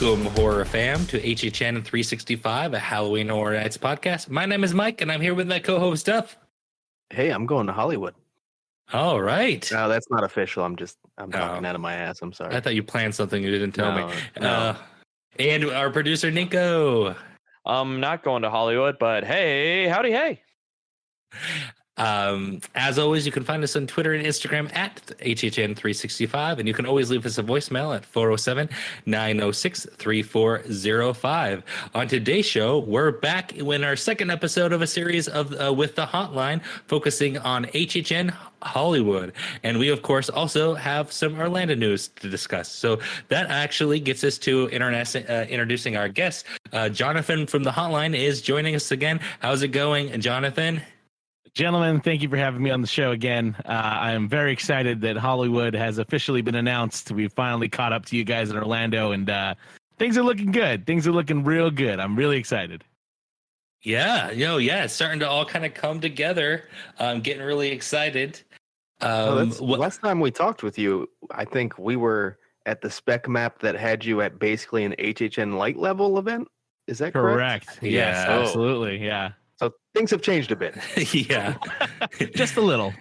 Welcome, horror fam, to HHN 365, a Halloween Horror Nights podcast. My name is Mike, and I'm here with my co-host, Duff. Hey, I'm going to Hollywood. All right. No, that's not official. I'm talking out of my ass. I'm sorry. I thought you planned something you didn't tell me. No. And our producer, Nico. I'm not going to Hollywood, but hey, howdy, hey. As always, you can find us on Twitter and Instagram at HHN365, and you can always leave us a voicemail at 407-906-3405. On today's show, we're back in our second episode of a series of with the Hotline, focusing on HHN Hollywood, and we of course also have some Orlando news to discuss. So that actually gets us to introducing our guest. Jonathan from the Hotline is joining us again. How's it going, Jonathan? Gentlemen, thank you for having me on the show again. I am very excited that Hollywood has officially been announced. We finally caught up to you guys in Orlando, and things are looking good. Things are looking real good. I'm really excited. Yeah, it's starting to all kind of come together. I'm getting really excited. Last time we talked with you, I think we were at the spec map that had you at basically an HHN light level event. Is that correct? Correct. Yes, Yeah. Absolutely. Yeah. So things have changed a bit. Yeah. Just a little.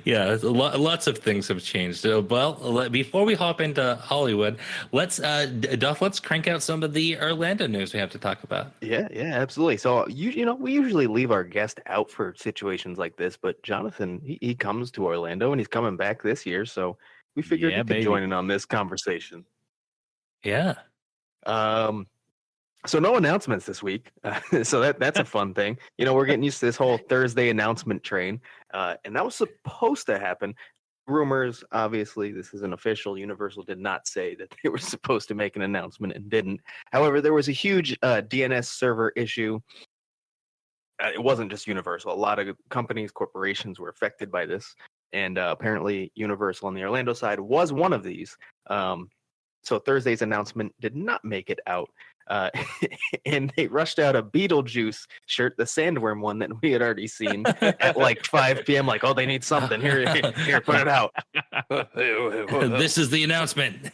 Yeah, lots of things have changed. Well, before we hop into Hollywood, let's crank out some of the Orlando news we have to talk about. Yeah, absolutely. So we usually leave our guest out for situations like this, but Jonathan, he comes to Orlando and he's coming back this year, so we figured he could join in on this conversation. Yeah. So no announcements this week. So that's a fun thing. We're getting used to this whole Thursday announcement train. And that was supposed to happen. Rumors, obviously, this isn't official. Universal did not say that they were supposed to make an announcement and didn't. However, there was a huge DNS server issue. It wasn't just Universal. A lot of companies, corporations were affected by this. And apparently Universal on the Orlando side was one of these. So Thursday's announcement did not make it out. And they rushed out a Beetlejuice shirt, the Sandworm one that we had already seen at like 5 p.m. Like, oh, they need something. Here, put it out. This is the announcement.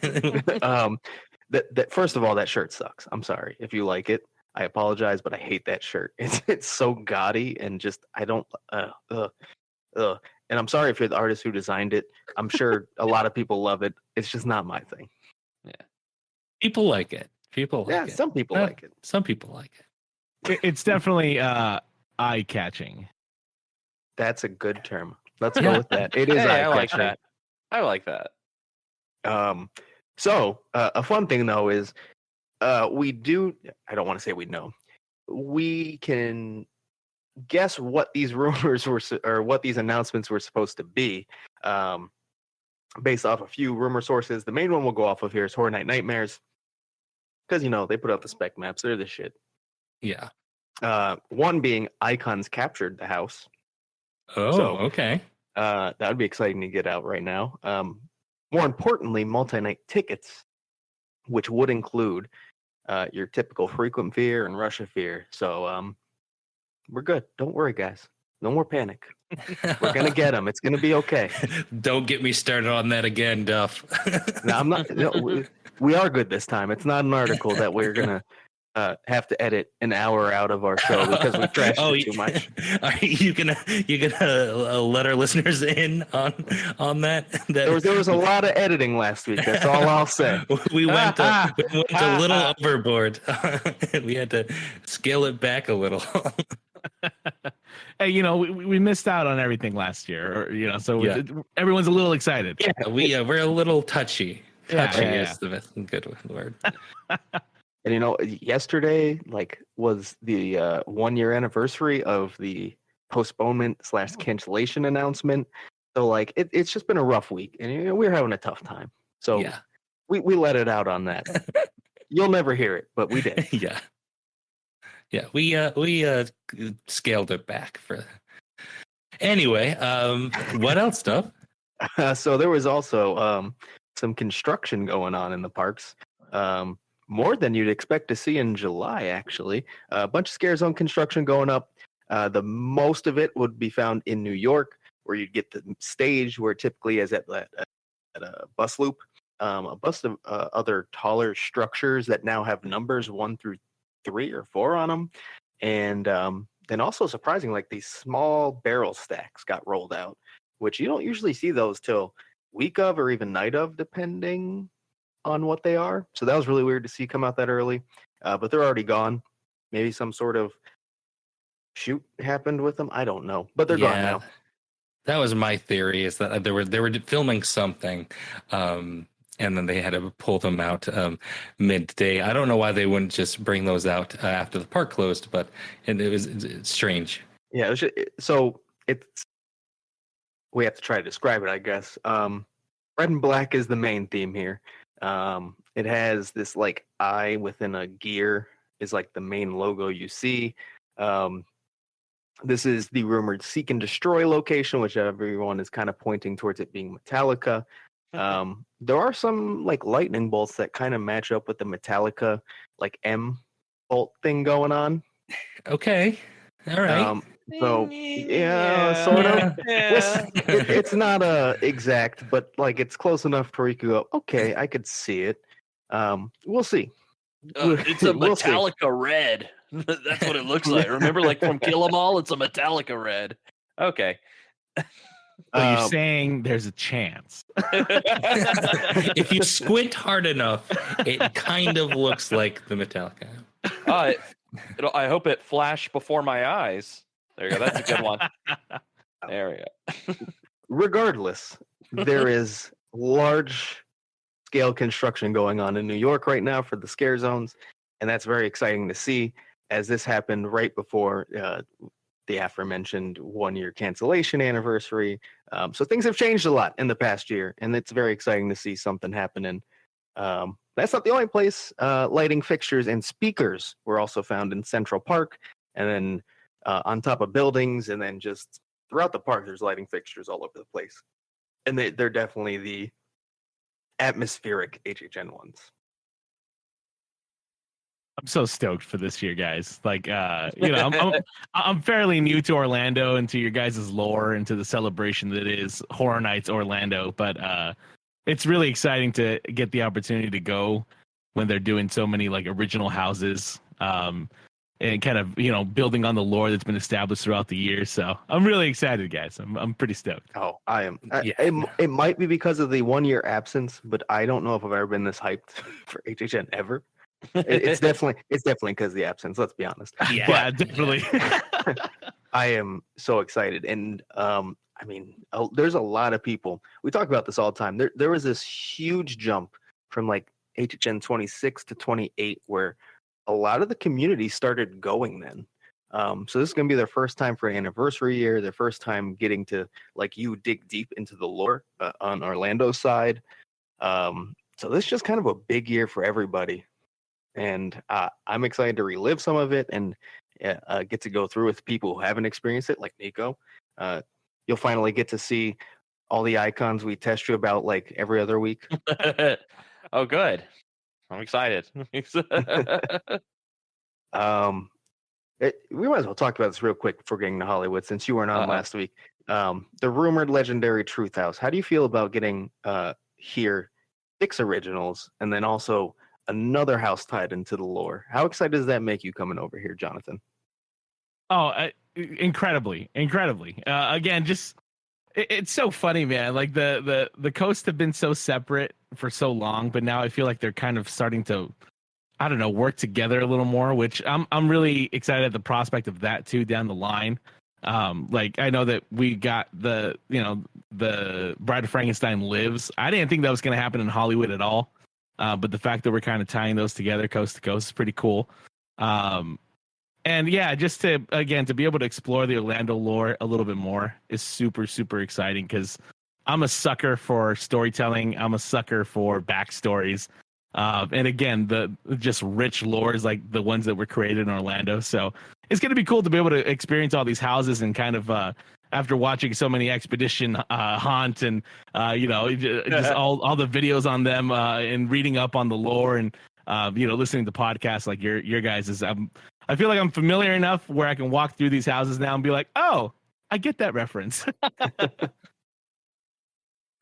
That first of all, that shirt sucks. I'm sorry if you like it. I apologize, but I hate that shirt. It's so gaudy and just I don't. And I'm sorry if you're the artist who designed it. I'm sure a lot of people love it. It's just not my thing. Yeah, people like it. Some people like it. Some people like it. It's definitely eye-catching. That's a good term. Let's go with that. It is eye-catching. I like that. So a fun thing though is we do. I don't want to say we know. We can guess what these rumors were or what these announcements were supposed to be. Based off a few rumor sources. The main one we'll go off of here is Horror Night Nightmares. Because, they put out the spec maps. They're the shit. Yeah. One being Icons captured the house. Oh, so, okay. That would be exciting to get out right now. More importantly, multi-night tickets, which would include your typical Frequent Fear and Russia Fear. So we're good. Don't worry, guys. No more panic. We're going to get them. It's going to be okay. Don't get me started on that again, Duff. No, I'm not. No, we are good this time. It's not an article that we're going to have to edit an hour out of our show because we trashed it too much. Are you gonna let our listeners in on that? There was a lot of editing last week. That's all I'll say. We went a little overboard. We had to scale it back a little. Hey, we missed out on everything last year, so everyone's a little excited. Yeah, we're a little touchy. Touchy Yeah. is the good word. And yesterday was the 1 year anniversary of the postponement / cancellation announcement. So it's just been a rough week, and we're having a tough time. So we let it out on that. You'll never hear it, but we did. Yeah, we scaled it back for. Anyway, what else, stuff? So there was also some construction going on in the parks. More than you'd expect to see in July, actually. A bunch of Scare Zone construction going up. The most of it would be found in New York, where you'd get the stage where it typically is at a bus loop. a bunch of other taller structures that now have numbers 1 through 3 or 4 on them, and then also surprising, like these small barrel stacks got rolled out, which you don't usually see those till week of or even night of, depending on what they are. So that was really weird to see come out that early, but they're already gone. Maybe some sort of shoot happened with them. I don't know, but they're gone now. That was my theory, is that they were filming something, and then they had to pull them out midday. I don't know why they wouldn't just bring those out after the park closed, but it's strange. Yeah, it was so it's we have to try to describe it, I guess. Red and black is the main theme here. It has this like eye within a gear is like the main logo you see. This is the rumored seek and destroy location, which everyone is kind of pointing towards it being Metallica. There are some like lightning bolts that kind of match up with the Metallica like M bolt thing going on. Okay, all right. So yeah, sort of. It's not exact, but like it's close enough where you could go, okay, I could see it. We'll see. It's a Metallica red. That's what it looks like. Remember, like from Kill 'Em All, it's a Metallica red. Okay. So you're saying there's a chance. If you squint hard enough, it kind of looks like the Metallica. I hope it flashed before my eyes. There you go. That's a good one. There we go. Regardless, there is large scale construction going on in New York right now for the scare zones, and that's very exciting to see, as this happened right before the aforementioned 1-year cancellation anniversary. So things have changed a lot in the past year, and it's very exciting to see something happening. That's not the only place. Lighting fixtures and speakers were also found in Central Park, and then on top of buildings, and then just throughout the park, there's lighting fixtures all over the place. And they're definitely the atmospheric HHN ones. I'm so stoked for this year, guys. Like, I'm fairly new to Orlando and to your guys' lore and to the celebration that is Horror Nights Orlando, but it's really exciting to get the opportunity to go when they're doing so many like original houses, and kind of building on the lore that's been established throughout the years. So I'm really excited, guys. I'm pretty stoked. Oh, I am. Yeah. It might be because of the 1-year absence, but I don't know if I've ever been this hyped for HHN ever. It's definitely because of the absence. Let's be honest. Yeah, definitely. I am so excited, and I mean, there's a lot of people. We talk about this all the time. There was this huge jump from like HHN 26 to 28, where a lot of the community started going then. So this is going to be their first time for an anniversary year, their first time getting to like dig deep into the lore on Orlando's side. So this is just kind of a big year for everybody. And I'm excited to relive some of it and get to go through with people who haven't experienced it, like Nico. You'll finally get to see all the icons we test you about like every other week. Oh, good. I'm excited. We might as well talk about this real quick before getting to Hollywood, since you weren't on last week. The rumored legendary Truth House. How do you feel about getting here 6 originals and then also another house tied into the lore? How excited does that make you coming over here, Jonathan? Oh, incredibly. Again, just it's so funny, man. Like the coasts have been so separate for so long, but now I feel like they're kind of starting to, I don't know, work together a little more, which I'm really excited at the prospect of that too down the line. Like I know that we got the Bride of Frankenstein Lives. I didn't think that was going to happen in Hollywood at all. But the fact that we're kind of tying those together coast to coast is pretty cool. And yeah, just to be able to explore the Orlando lore a little bit more is super, super exciting, because I'm a sucker for storytelling. I'm a sucker for backstories. And again, the just rich lores like the ones that were created in Orlando. So it's going to be cool to be able to experience all these houses and kind of, after watching so many Expedition Haunt and just all the videos on them and reading up on the lore and listening to podcasts like your guys', I feel like I'm familiar enough where I can walk through these houses now and be like, oh, I get that reference.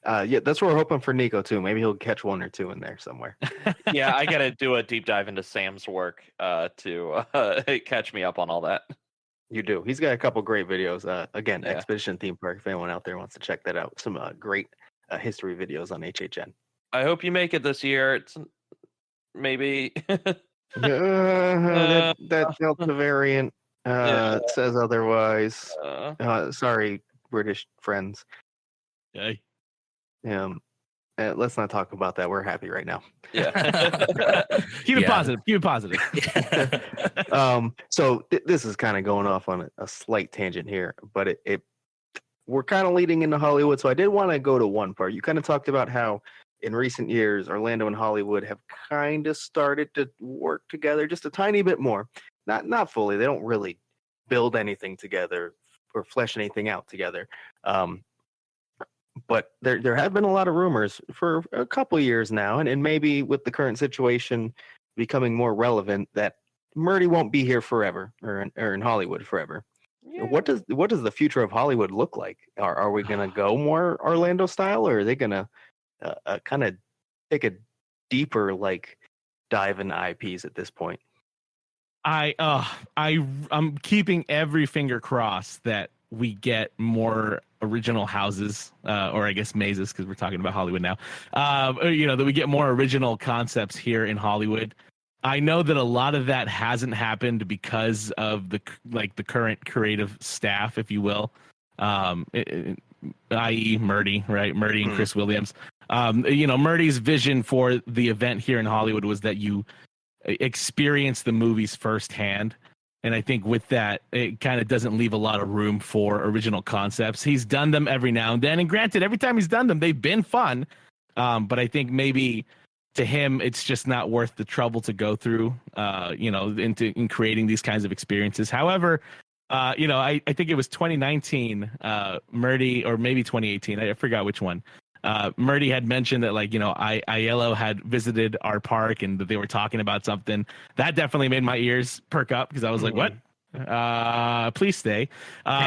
Yeah, that's what we're hoping for Nico too. Maybe he'll catch one or two in there somewhere. Yeah, I gotta do a deep dive into Sam's work to catch me up on all that. You do. He's got a couple great videos. Again, Yeah. Expedition Theme Park. If anyone out there wants to check that out, some great history videos on HHN. I hope you make it this year. It's maybe. That Delta variant Yeah. says otherwise. Sorry, British friends. Okay. Let's not talk about that. We're happy right now. Yeah. Keep it Yeah. positive. Keep it positive. So this is kind of going off on a slight tangent here, but we're kind of leading into Hollywood. So I did want to go to one part. You kind of talked about how in recent years, Orlando and Hollywood have kind of started to work together just a tiny bit more. Not fully. They don't really build anything together or flesh anything out together. But there have been a lot of rumors for a couple years now, and maybe with the current situation becoming more relevant, that Murdy won't be here forever, or in Hollywood forever. Yeah. What does the future of Hollywood look like? Are we gonna go more Orlando style, or are they gonna kind of take a deeper dive into IPs at this point? I'm keeping every finger crossed that we get more original houses, or I guess mazes, because we're talking about Hollywood now. That we get more original concepts here in Hollywood. I know that a lot of that hasn't happened because of the current creative staff, if you will, i.e. Murdy, right? Murdy and Chris Williams. Murdy's vision for the event here in Hollywood was that you experience the movies firsthand. And I think with that, it kind of doesn't leave a lot of room for original concepts. He's done them every now and then. And granted, every time he's done them, they've been fun. But I think maybe to him, it's just not worth the trouble to go through, in creating these kinds of experiences. However, I think it was 2019, Murdy, or maybe 2018. I forgot which one. Murdy had mentioned that Aiello had visited our park and that they were talking about something that definitely made my ears perk up, because I was like, what? Please stay.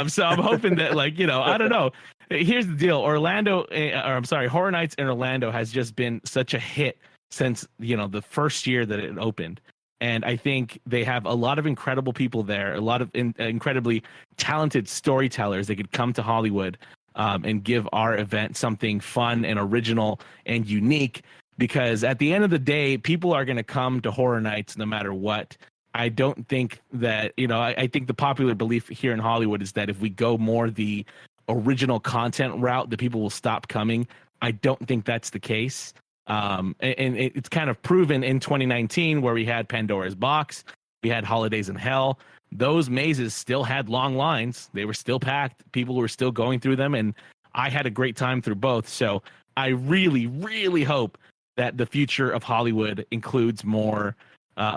So I'm hoping that I don't know. Here's the deal. Horror Nights in Orlando has just been such a hit since, the first year that it opened. And I think they have a lot of incredible people there, a lot of incredibly talented storytellers that could come to Hollywood and give our event something fun and original and unique, because at the end of the day, people are going to come to Horror Nights no matter what. I don't think that, I think the popular belief here in Hollywood is that if we go more the original content route, the people will stop coming. I don't think that's the case. And it's kind of proven in 2019, where we had Pandora's Box, we had Holidays in Hell. Those mazes still had long lines. They were still packed. People were still going through them. And I had a great time through both. So I really, really hope that the future of Hollywood includes more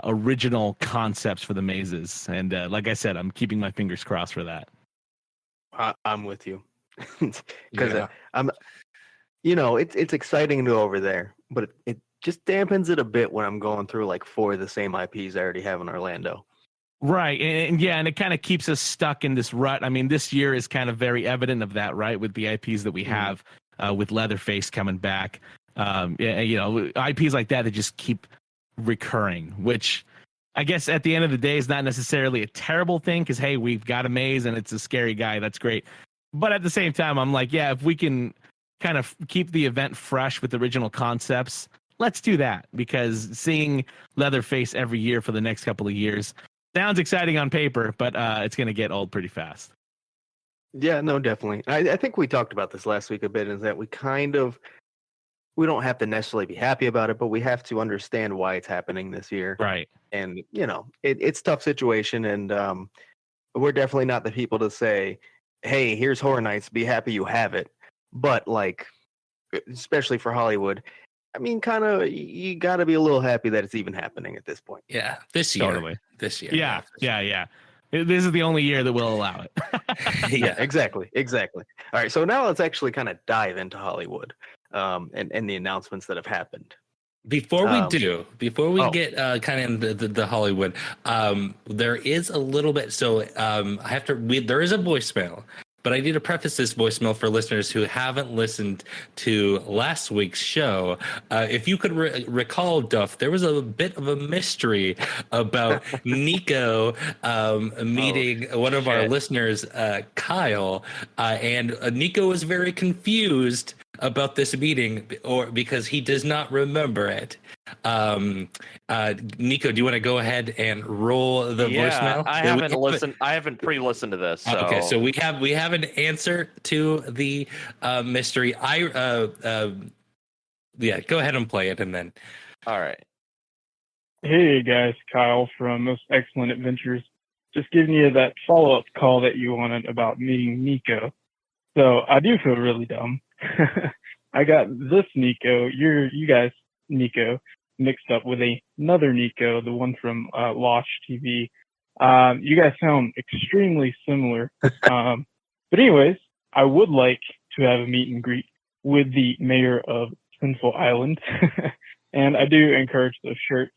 original concepts for the mazes. And like I said, I'm keeping my fingers crossed for that. I'm with you. Because it's exciting to go over there, but it just dampens it a bit when I'm going through 4 of the same IPs I already have in Orlando. Right. And it kind of keeps us stuck in this rut. I mean, this year is kind of very evident of that, right? With the IPs that we have, with Leatherface coming back. IPs like that just keep recurring, which I guess at the end of the day is not necessarily a terrible thing, because, hey, we've got a maze and it's a scary guy. That's great. But at the same time, I'm like, yeah, if we can kind of keep the event fresh with original concepts, let's do that, because seeing Leatherface every year for the next couple of years sounds exciting on paper, but it's going to get old pretty fast. Yeah, no, definitely. I think we talked about this last week a bit, is that we don't have to necessarily be happy about it, but we have to understand why it's happening this year. Right. And, it's a tough situation, and we're definitely not the people to say, hey, here's Horror Nights, be happy you have it. But, especially for Hollywood, I mean, kind of, you got to be a little happy that it's even happening at this point. Yeah, this year. Totally. This year. Yeah. This is the only year that we'll allow it. Yeah, exactly. All right, so now let's actually kind of dive into Hollywood and the announcements that have happened. Before we get kind of the Hollywood, there is a little bit. So there is a voicemail But I need to preface this voicemail for listeners who haven't listened to last week's show. If you could recall, Duff, there was a bit of a mystery about Nico meeting one of our listeners, Kyle, and Nico was very confused about this meeting, or because he does not remember it. Nico, do you want to go ahead and roll the voicemail? I haven't listened. I haven't pre-listened to this. So. Okay, so we have an answer to the mystery. Yeah, go ahead and play it, and then. All right. Hey guys, Kyle from Most Excellent Adventures. Just giving you that follow-up call that you wanted about meeting Nico. So I do feel really dumb. I got this Nico, you guys Nico, mixed up with another Nico, the one from Lost TV. You guys sound extremely similar. But anyways, I would like to have a meet and greet with the mayor of Sinful Island. And I do encourage those shirts.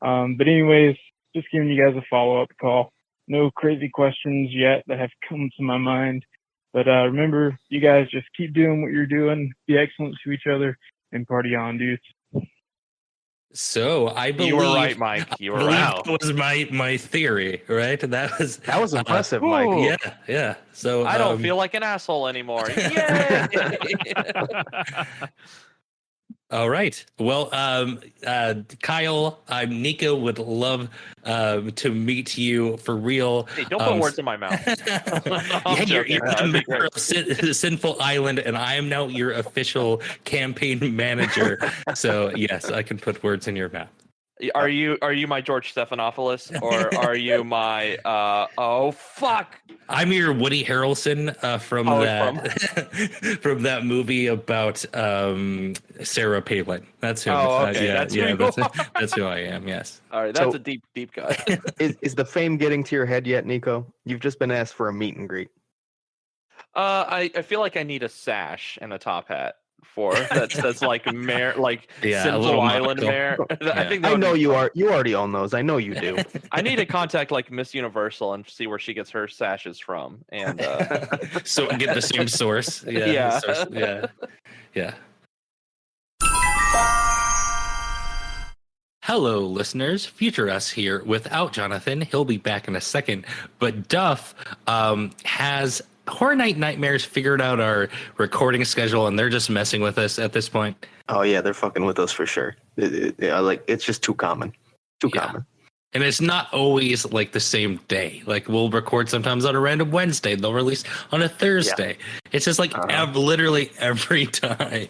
But anyways, just giving you guys a follow-up call. No crazy questions yet that have come to my mind. But remember, you guys just keep doing what you're doing, be excellent to each other, and party on, dudes. So I believe you were right, Mike. You were right. That was my theory, right? That was impressive, Mike. Yeah. So I don't feel like an asshole anymore. Yay! All right. Well, Kyle, Nico would love to meet you for real. Hey, don't put words in my mouth. You're the mayor of Sinful Island, and I am now your official campaign manager. So yes, I can put words in your mouth. Are you my George Stephanopoulos, or are you my oh fuck? I'm your Woody Harrelson from from that movie about Sarah Palin. That's who. Oh, okay. That's who I am. Yes. All right, that's a deep cut. Is the fame getting to your head yet, Nico? You've just been asked for a meet and greet. I feel like I need a sash and a top hat. That's like mayor, like Sinful Island mayor. I think I know you are. You already own those. I know you do. I need to contact like Miss Universal and see where she gets her sashes from, and so get the same source. Yeah. Yeah. Hello, listeners. Future Us here without Jonathan. He'll be back in a second, but Duff has Horror Night Nightmares figured out our recording schedule, and they're just messing with us at this point. Oh yeah, they're fucking with us for sure. It's just too common. Common. And it's not always like the same day. Like we'll record sometimes on a random Wednesday. They'll release on a Thursday. Yeah. It's just like literally every time.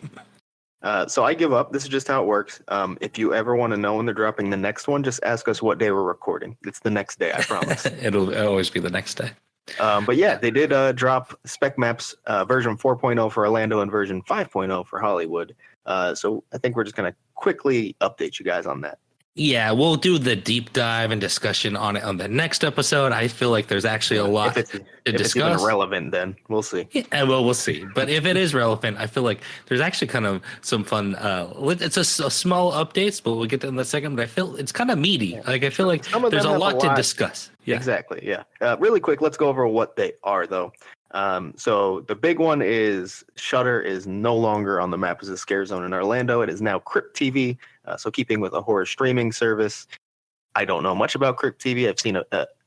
So I give up. This is just how it works. If you ever want to know when they're dropping the next one, just ask us what day we're recording. It's the next day, I promise. It'll always be the next day. But yeah, they did drop Spec Maps version 4.0 for Orlando and version 5.0 for Hollywood. So I think we're just going to quickly update you guys on that. Yeah, we'll do the deep dive and discussion on it on the next episode. I feel like there's actually a lot to discuss. If it's even relevant, then we'll see. Yeah, well, we'll see. But if it is relevant, I feel like there's actually kind of some fun. It's a small updates, but we'll get to in a second. But I feel it's kind of meaty. Like I feel like there's a lot to discuss. Yeah. Exactly. Yeah. Really quick, let's go over what they are, though. So the big one is Shudder is no longer on the map as a scare zone in Orlando. It is now Crypt TV. So keeping with a horror streaming service. I don't know much about Crypt TV. I've seen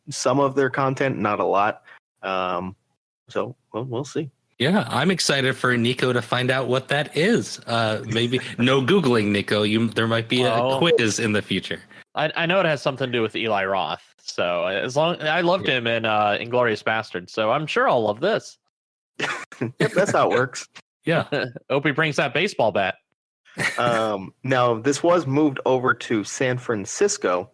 some of their content, not a lot. So we'll see. Yeah, I'm excited for Nico to find out what that is. Maybe no Googling, Nico. There might be a quiz in the future. I know it has something to do with Eli Roth. So as long I loved him in Inglourious Basterds, so I'm sure I'll love this. Yep, that's how it works. Yeah. Hope he brings that baseball bat. Now this was moved over to San Francisco,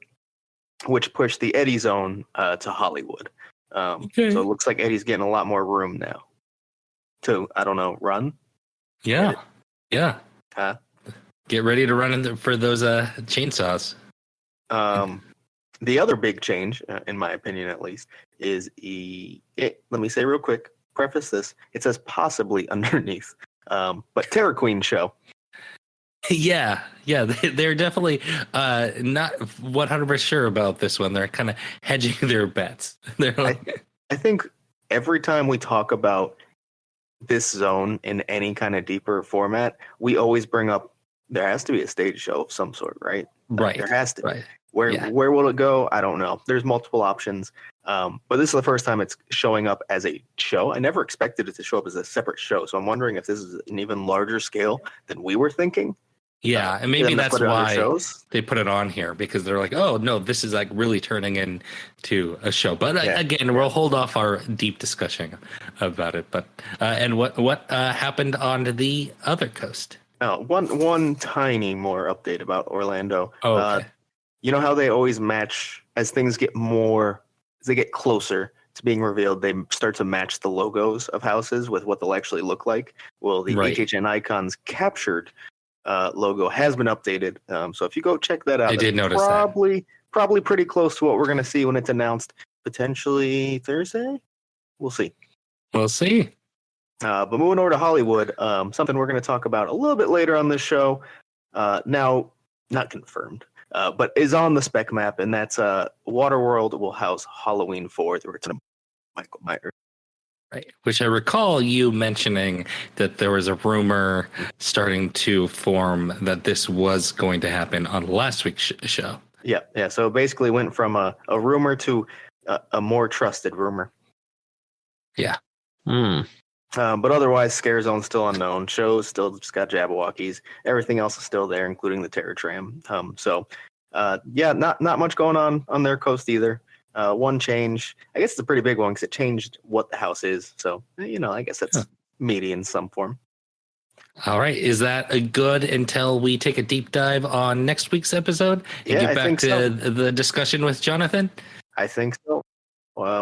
which pushed the Eddie Zone to Hollywood. So it looks like Eddie's getting a lot more room now to, I don't know, run. Yeah. Yeah. Get ready to run for those chainsaws. The other big change, in my opinion at least, is let me say real quick, preface this, it says possibly underneath, but Terror Queen show. Yeah, they're definitely not 100% sure about this one. They're kind of hedging their bets. They're like, I think every time we talk about this zone in any kind of deeper format, we always bring up there has to be a stage show of some sort, right? Right. There has to. Right. Where will it go? I don't know. There's multiple options. But this is the first time it's showing up as a show. I never expected it to show up as a separate show. So I'm wondering if this is an even larger scale than we were thinking. Yeah, and maybe that's why shows. They put it on here, because they're like, oh no, this is like really turning into a show. But again, we'll hold off our deep discussion about it. But and what happened on the other coast? One tiny more update about Orlando. Oh, okay. You know how they always match as things get closer to being revealed, they start to match the logos of houses with what they'll actually look like. Well, the HHN Icons captured logo has been updated. So if you go check that out, I did notice probably pretty close to what we're going to see when it's announced, potentially Thursday. We'll see. We'll see. But moving over to Hollywood, something we're going to talk about a little bit later on this show. Now, not confirmed, but is on the spec map, and that's Waterworld will house Halloween 4, the return of Michael Myers. Right, which I recall you mentioning that there was a rumor starting to form that this was going to happen on last week's show. Yeah. So it basically went from a rumor to a more trusted rumor. Yeah. But otherwise, Scare Zone's still unknown. Show's still just got Jabberwockies. Everything else is still there, including the Terror Tram. Not much going on their coast either. One change, I guess it's a pretty big one because it changed what the house is. So, I guess that's meaty in some form. All right. Is that a good until we take a deep dive on next week's episode and get back to the discussion with Jonathan? I think so.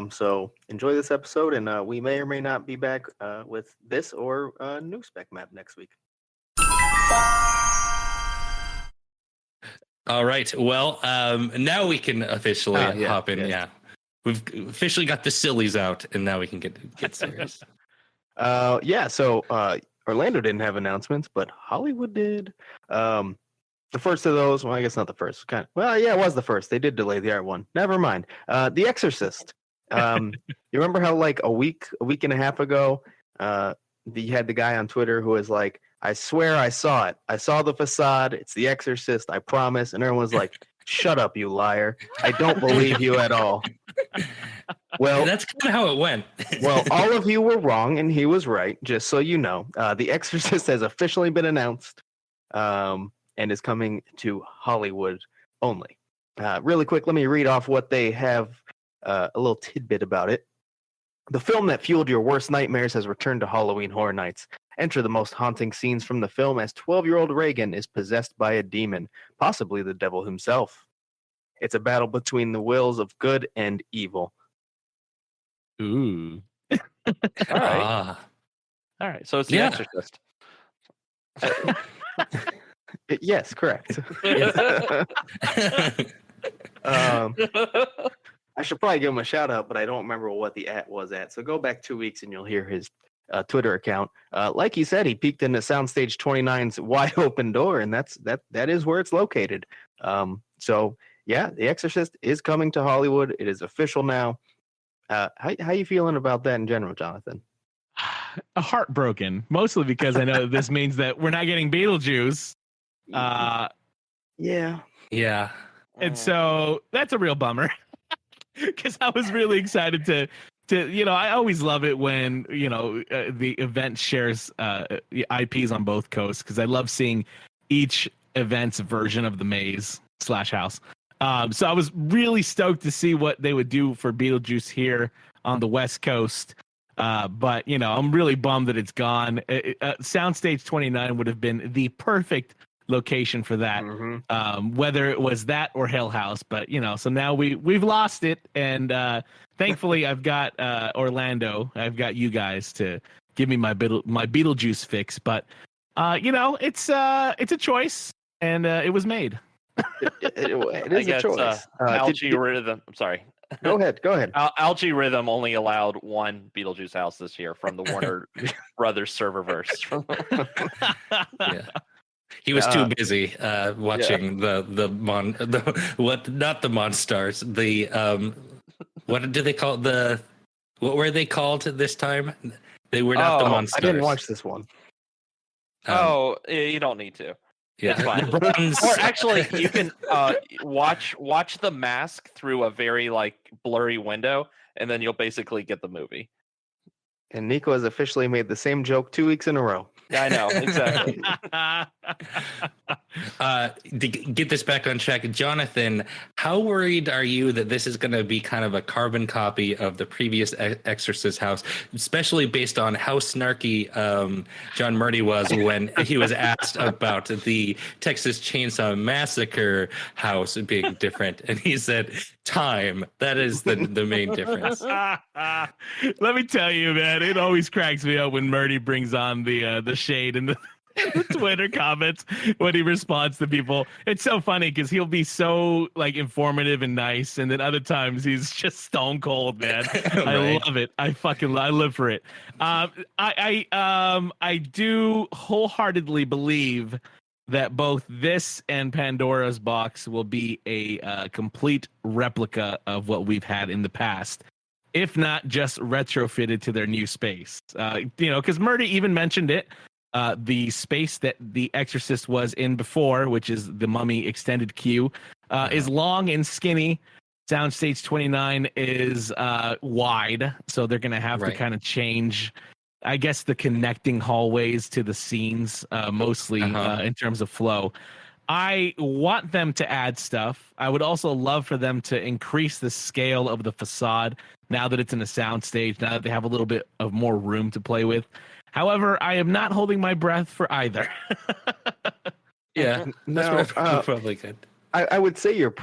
So enjoy this episode, and we may or may not be back with this or new spec map next week. All right. Well, now we can officially hop in. Yeah. We've officially got the sillies out, and now we can get serious. So Orlando didn't have announcements, but Hollywood did. The first of those, well, I guess not the first. It was the first. They did delay the art one. Never mind. The Exorcist. You remember how like a week and a half ago, you had the guy on Twitter who was like, I swear I saw it. I saw the facade. It's The Exorcist. I promise. And everyone's like, shut up, you liar. I don't believe you at all. Well, that's kind of how it went. Well, all of you were wrong, and he was right, just so you know. The Exorcist has officially been announced and is coming to Hollywood only. Really quick, let me read off what they have, a little tidbit about it. The film that fueled your worst nightmares has returned to Halloween Horror Nights. Enter the most haunting scenes from the film as 12-year-old Reagan is possessed by a demon, possibly the devil himself. It's a battle between the wills of good and evil. Ooh. All right. So it's The Exorcist. Yes, correct. I should probably give him a shout out, but I don't remember what the @ was at. So go back 2 weeks and you'll hear his Twitter account. Like he said, he peeked into Soundstage 29's wide open door, and that is where it's located. The Exorcist is coming to Hollywood. It is official now. How you feeling about that in general, Jonathan? Heartbroken, mostly because I know this means that we're not getting Beetlejuice. Yeah. And so that's a real bummer because I was really excited to I always love it when the event shares IPs on both coasts because I love seeing each event's version of the maze / house. So I was really stoked to see what they would do for Beetlejuice here on the West Coast. But I'm really bummed that it's gone. Soundstage 29 would have been the perfect location for that, whether it was that or Hill House. But so now we've lost it, and thankfully I've got Orlando. I've got you guys to give me my Beetlejuice fix. But it's a choice, and it was made. It is a choice. Algae Rhythm. I'm sorry. Go ahead. Algae Rhythm only allowed one Beetlejuice house this year from the Warner Brothers serververse. Yeah. He was too busy watching not the Monstars, the what do they call it? What were they called this time? They were not the Oh, monsters. I didn't watch this one. You don't need to. Yeah, It's fine. Or actually, you can watch The Mask through a very like blurry window, and then you'll basically get the movie. And Nico has officially made the same joke 2 weeks in a row. I know, exactly. To get this back on track, Jonathan, how worried are you that this is going to be kind of a carbon copy of the previous Exorcist house, especially based on how snarky John Murdy was when he was asked about the Texas Chainsaw Massacre house being different, and he said, "Time. That is the main difference." Let me tell you, man, it always cracks me up when Murdy brings on the shade in the Twitter comments when he responds to people. It's so funny because he'll be so like informative and nice, and then other times he's just stone cold, man. I love it. I live for it. I do wholeheartedly believe that both this and Pandora's Box will be a complete replica of what we've had in the past, if not just retrofitted to their new space. Because Murdy even mentioned it. The space that The Exorcist was in before, which is the Mummy extended queue, is long and skinny. Soundstage 29 is wide, so they're going to have to kind of change, I guess, the connecting hallways to the scenes, mostly in terms of flow. I want them to add stuff. I would also love for them to increase the scale of the facade now that it's in a soundstage, now that they have a little bit of more room to play with. However, I am not holding my breath for either. Yeah, that's probably good. I would say your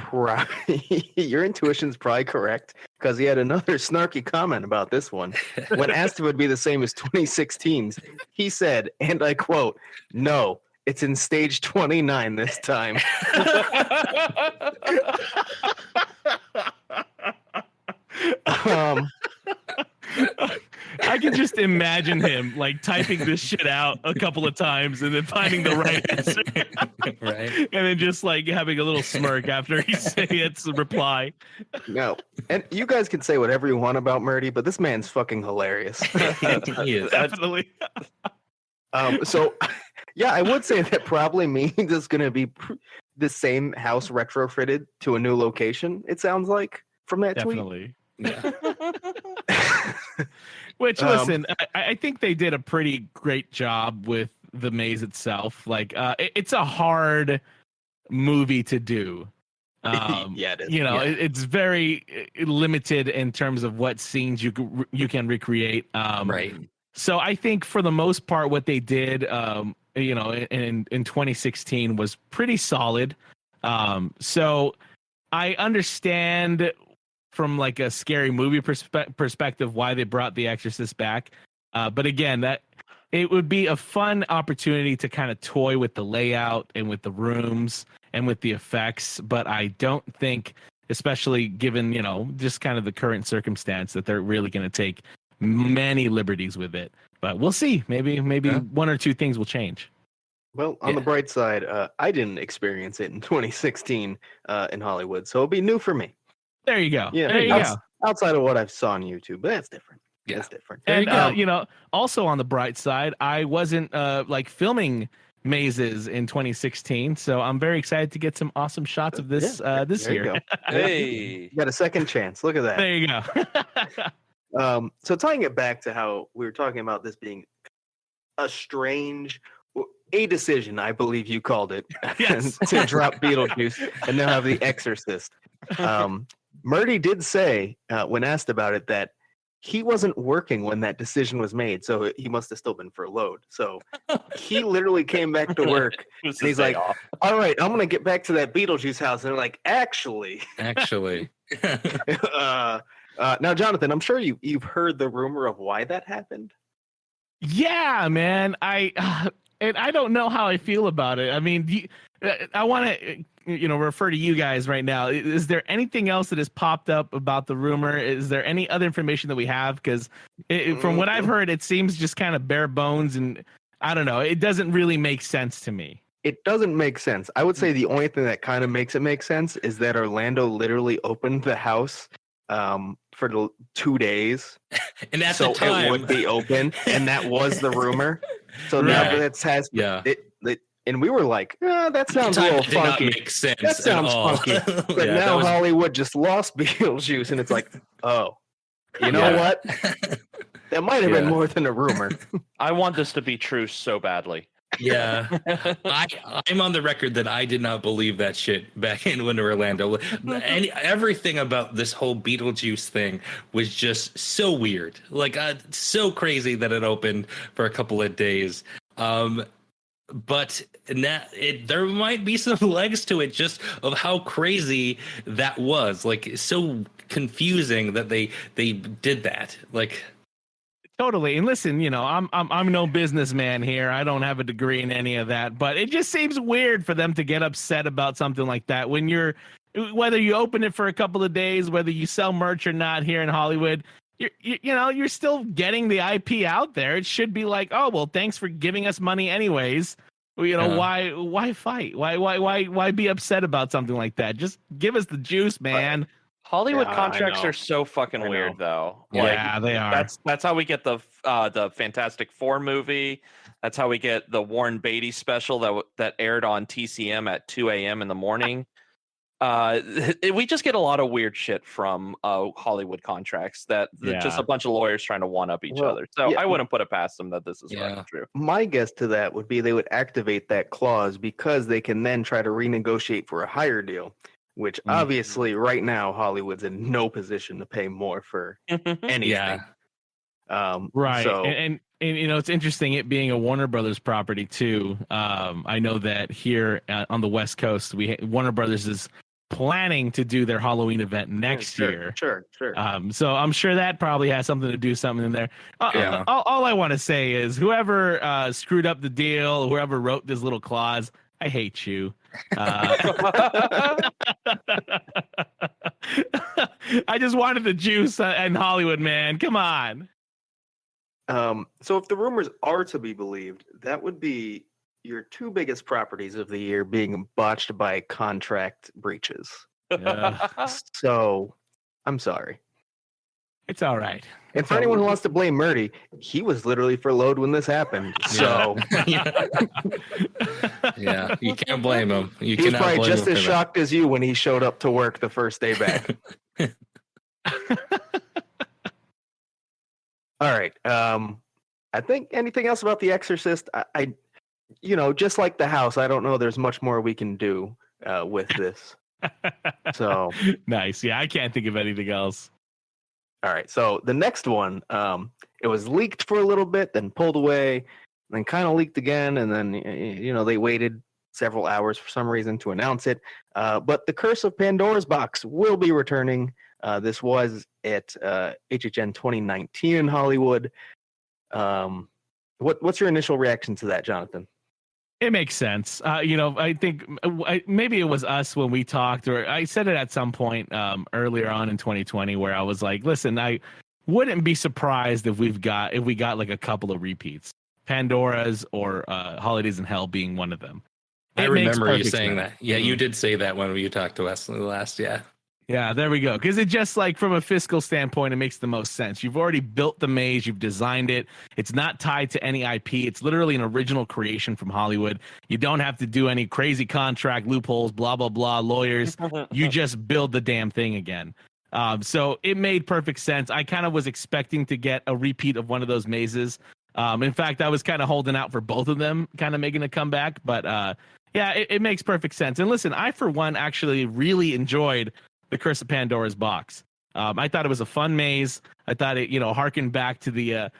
intuition's probably correct, because he had another snarky comment about this one. When asked if it would be the same as 2016's, he said, and I quote, "No, it's in stage 29 this time." I can just imagine him like typing this shit out a couple of times and then finding the right answer. Right. And then just like having a little smirk after he hits the reply. No. And you guys can say whatever you want about Murdy, but this man's fucking hilarious. He is. Definitely. So, yeah, I would say that probably means it's going to be the same house retrofitted to a new location, it sounds like, from that Definitely. tweet. Yeah. Which, listen, I think they did a pretty great job with the maze itself. Like, it's a hard movie to do. Yeah, it is. It's very limited in terms of what scenes you can recreate. Right. So I think for the most part, what they did, in 2016 was pretty solid. So I understand from like a scary movie perspective why they brought The Exorcist back. But again, that it would be a fun opportunity to kind of toy with the layout and with the rooms and with the effects. But I don't think, especially given, just kind of the current circumstance, that they're really going to take many liberties with it. But we'll see. Maybe one or two things will change. Well, on the bright side, I didn't experience it in 2016 in Hollywood, so it'll be new for me. There you go. Yeah, there you go. Outside of what I've saw on YouTube, but that's different. Yeah. That's different. And also on the bright side, I wasn't like filming mazes in 2016, so I'm very excited to get some awesome shots of this this there you year. go. Hey, You got a second chance. Look at that. There you go. So tying it back to how we were talking about this being a decision, I believe you called it, Yes. to drop Beetlejuice and now have The Exorcist. Murdy did say, when asked about it, that he wasn't working when that decision was made, so he must have still been furloughed. So he literally came back to work, and he's like, "All right, I'm gonna get back to that Beetlejuice house." And they're like, "Actually." Now, Jonathan, I'm sure you've heard the rumor of why that happened. Yeah, man. I don't know how I feel about it. I mean, I want to refer to you guys right now. Is there anything else that has popped up about the rumor? Is there any other information that we have? Because from what I've heard, it seems just kind of bare bones, and I don't know. It doesn't really make sense to me. It doesn't make sense. I would say the only thing that kind of makes it make sense is that Orlando literally opened the house for the 2 days. And at so the time, it would be open, and that was the rumor. So now Right. that has Yeah. and we were like, that at the sounds a time, little it did not funky. make sense That sounds at all. funky. But Yeah, now that was- Hollywood just lost Beetlejuice, and it's like, oh, you know Yeah. what? That might have been Yeah. more than a rumor. I want this to be true so badly. Yeah, I'm on the record that I did not believe that shit back in Winter Orlando. Everything about this whole Beetlejuice thing was just so weird, like so crazy that it opened for a couple of days. But now there might be some legs to it, just of how crazy that was. Like, so confusing that they did that. Like. Totally. And listen, I'm no businessman here. I don't have a degree in any of that, but it just seems weird for them to get upset about something like that when whether you open it for a couple of days, whether you sell merch or not here in Hollywood, you're still getting the IP out there. It should be like, oh, well, thanks for giving us money anyways. Why fight? Why be upset about something like that? Just give us the juice, man. Hollywood Yeah, contracts I know. are so fucking I weird, know. though. Yeah, they are. That's how we get the Fantastic Four movie. That's how we get the Warren Beatty special that aired on TCM at 2 a.m. in the morning. We just get a lot of weird shit from Hollywood contracts that just a bunch of lawyers trying to one up each other. So yeah. I wouldn't put it past them that this is fucking true. My guess to that would be they would activate that clause because they can then try to renegotiate for a higher deal, which obviously right now Hollywood's in no position to pay more for anything. Yeah. Right. So, And it's interesting it being a Warner Brothers property too. I know that here on the West Coast, Warner Brothers is planning to do their Halloween event next year. Sure. So I'm sure that probably has something to do something in there. All I want to say is whoever screwed up the deal, whoever wrote this little clause, I hate you. I just wanted the juice in Hollywood, man. Come on. So if the rumors are to be believed, that would be your two biggest properties of the year being botched by contract breaches. So I'm sorry. It's all right. And for anyone who wants to blame Murdy, he was literally furloughed when this happened. So Yeah, you can't blame him. He was probably just as shocked as you when he showed up to work the first day back. All right. I think anything else about The Exorcist? I just like the house, I don't know there's much more we can do with this. So nice. Yeah, I can't think of anything else. All right. So the next one, it was leaked for a little bit, then pulled away, then kind of leaked again, and then they waited several hours for some reason to announce it. But the Curse of Pandora's Box will be returning. This was at HHN 2019 in Hollywood. What's your initial reaction to that, Jonathan? It makes sense. I think maybe it was us when we talked, or I said it at some point earlier on in 2020, where I was like, listen, I wouldn't be surprised if we got like a couple of repeats, Pandora's or Holidays in Hell being one of them. I remember you saying that. Yeah, you did say that when you talked to us last. Yeah, there we go. Because it just, like, from a fiscal standpoint, it makes the most sense. You've already built the maze. You've designed it. It's not tied to any IP. It's literally an original creation from Hollywood. You don't have to do any crazy contract loopholes, blah, blah, blah, lawyers. You just build the damn thing again. So it made perfect sense. I kind of was expecting to get a repeat of one of those mazes. In fact, I was kind of holding out for both of them kind of making a comeback. But, yeah, it makes perfect sense. And listen, I, for one, actually really enjoyed The Curse of Pandora's Box. I thought it was a fun maze. I thought it, harkened back to the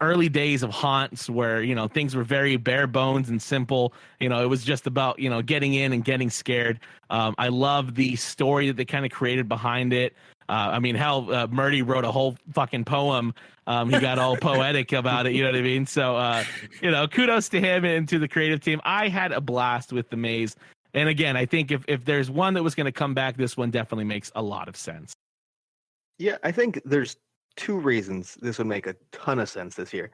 early days of haunts where, things were very bare bones and simple. It was just about, getting in and getting scared. I love the story that they kind of created behind it. Murdy wrote a whole fucking poem. He got all poetic about it. You know what I mean? So, kudos to him and to the creative team. I had a blast with the maze. And again, I think if there's one that was going to come back, this one definitely makes a lot of sense. Yeah, I think there's two reasons this would make a ton of sense this year.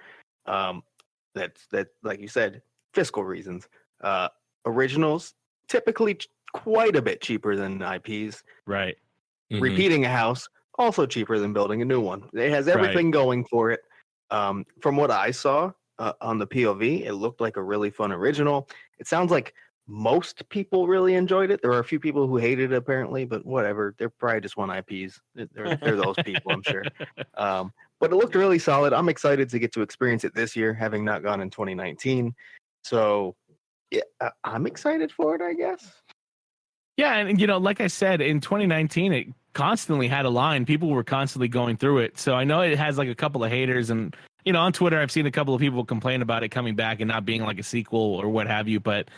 That like you said, fiscal reasons. Originals typically quite a bit cheaper than IPs. Right. Mhm. Repeating a house, also cheaper than building a new one. It has everything going for it. From what I saw on the POV, it looked like a really fun original. It sounds like most people really enjoyed it. There are a few people who hated it apparently, but whatever. They're probably just one IPs. They're those people, I'm sure. But it looked really solid. I'm excited to get to experience it this year, having not gone in 2019. So yeah, I'm excited for it, I guess. Yeah, and like I said, in 2019, it constantly had a line. People were constantly going through it. So I know it has like a couple of haters, and on Twitter, I've seen a couple of people complain about it coming back and not being like a sequel or what have you. But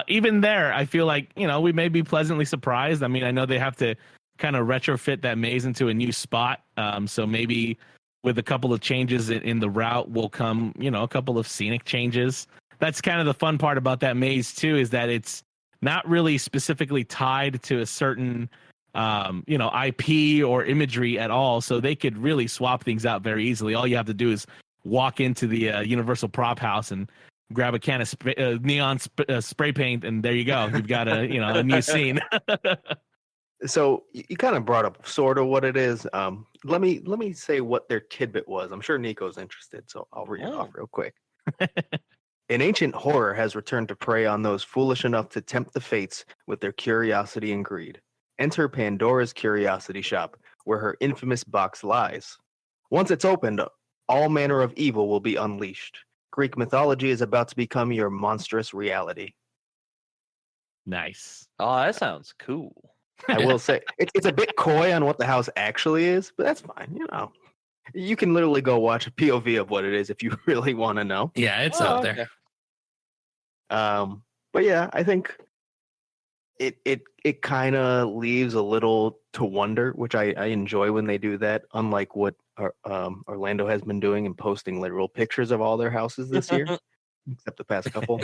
even there, I feel like we may be pleasantly surprised. I mean, I know they have to kind of retrofit that maze into a new spot. So maybe with a couple of changes in the route will come, a couple of scenic changes. That's kind of the fun part about that maze too, is that it's not really specifically tied to a certain, IP or imagery at all. So they could really swap things out very easily. All you have to do is walk into the Universal Prop House and grab a can of neon spray paint, and there you go. You've got a new scene. So you kind of brought up sort of what it is. Let me say what their tidbit was. I'm sure Nico's interested, so I'll read it off real quick. An ancient horror has returned to prey on those foolish enough to tempt the fates with their curiosity and greed. Enter Pandora's Curiosity Shop, where her infamous box lies. Once it's opened, all manner of evil will be unleashed. Greek mythology is about to become your monstrous reality. Nice. Oh, that sounds cool. I will say it's a bit coy on what the house actually is, but that's fine. You can literally go watch a POV of what it is if you really want to know. Yeah, it's out there. But yeah, I think it kind of leaves a little to wonder, which I enjoy when they do that. Unlike what Orlando has been doing and posting literal pictures of all their houses this year, except the past couple.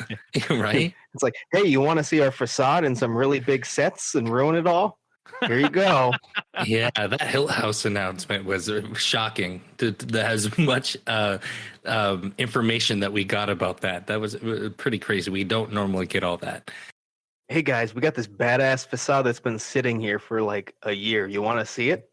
Right? It's like, hey, you want to see our facade and some really big sets and ruin it all? Here you go. Yeah, that Hill House announcement was shocking. As much information that we got about that was pretty crazy. We don't normally get all that. Hey guys, we got this badass facade that's been sitting here for like a year. You want to see it?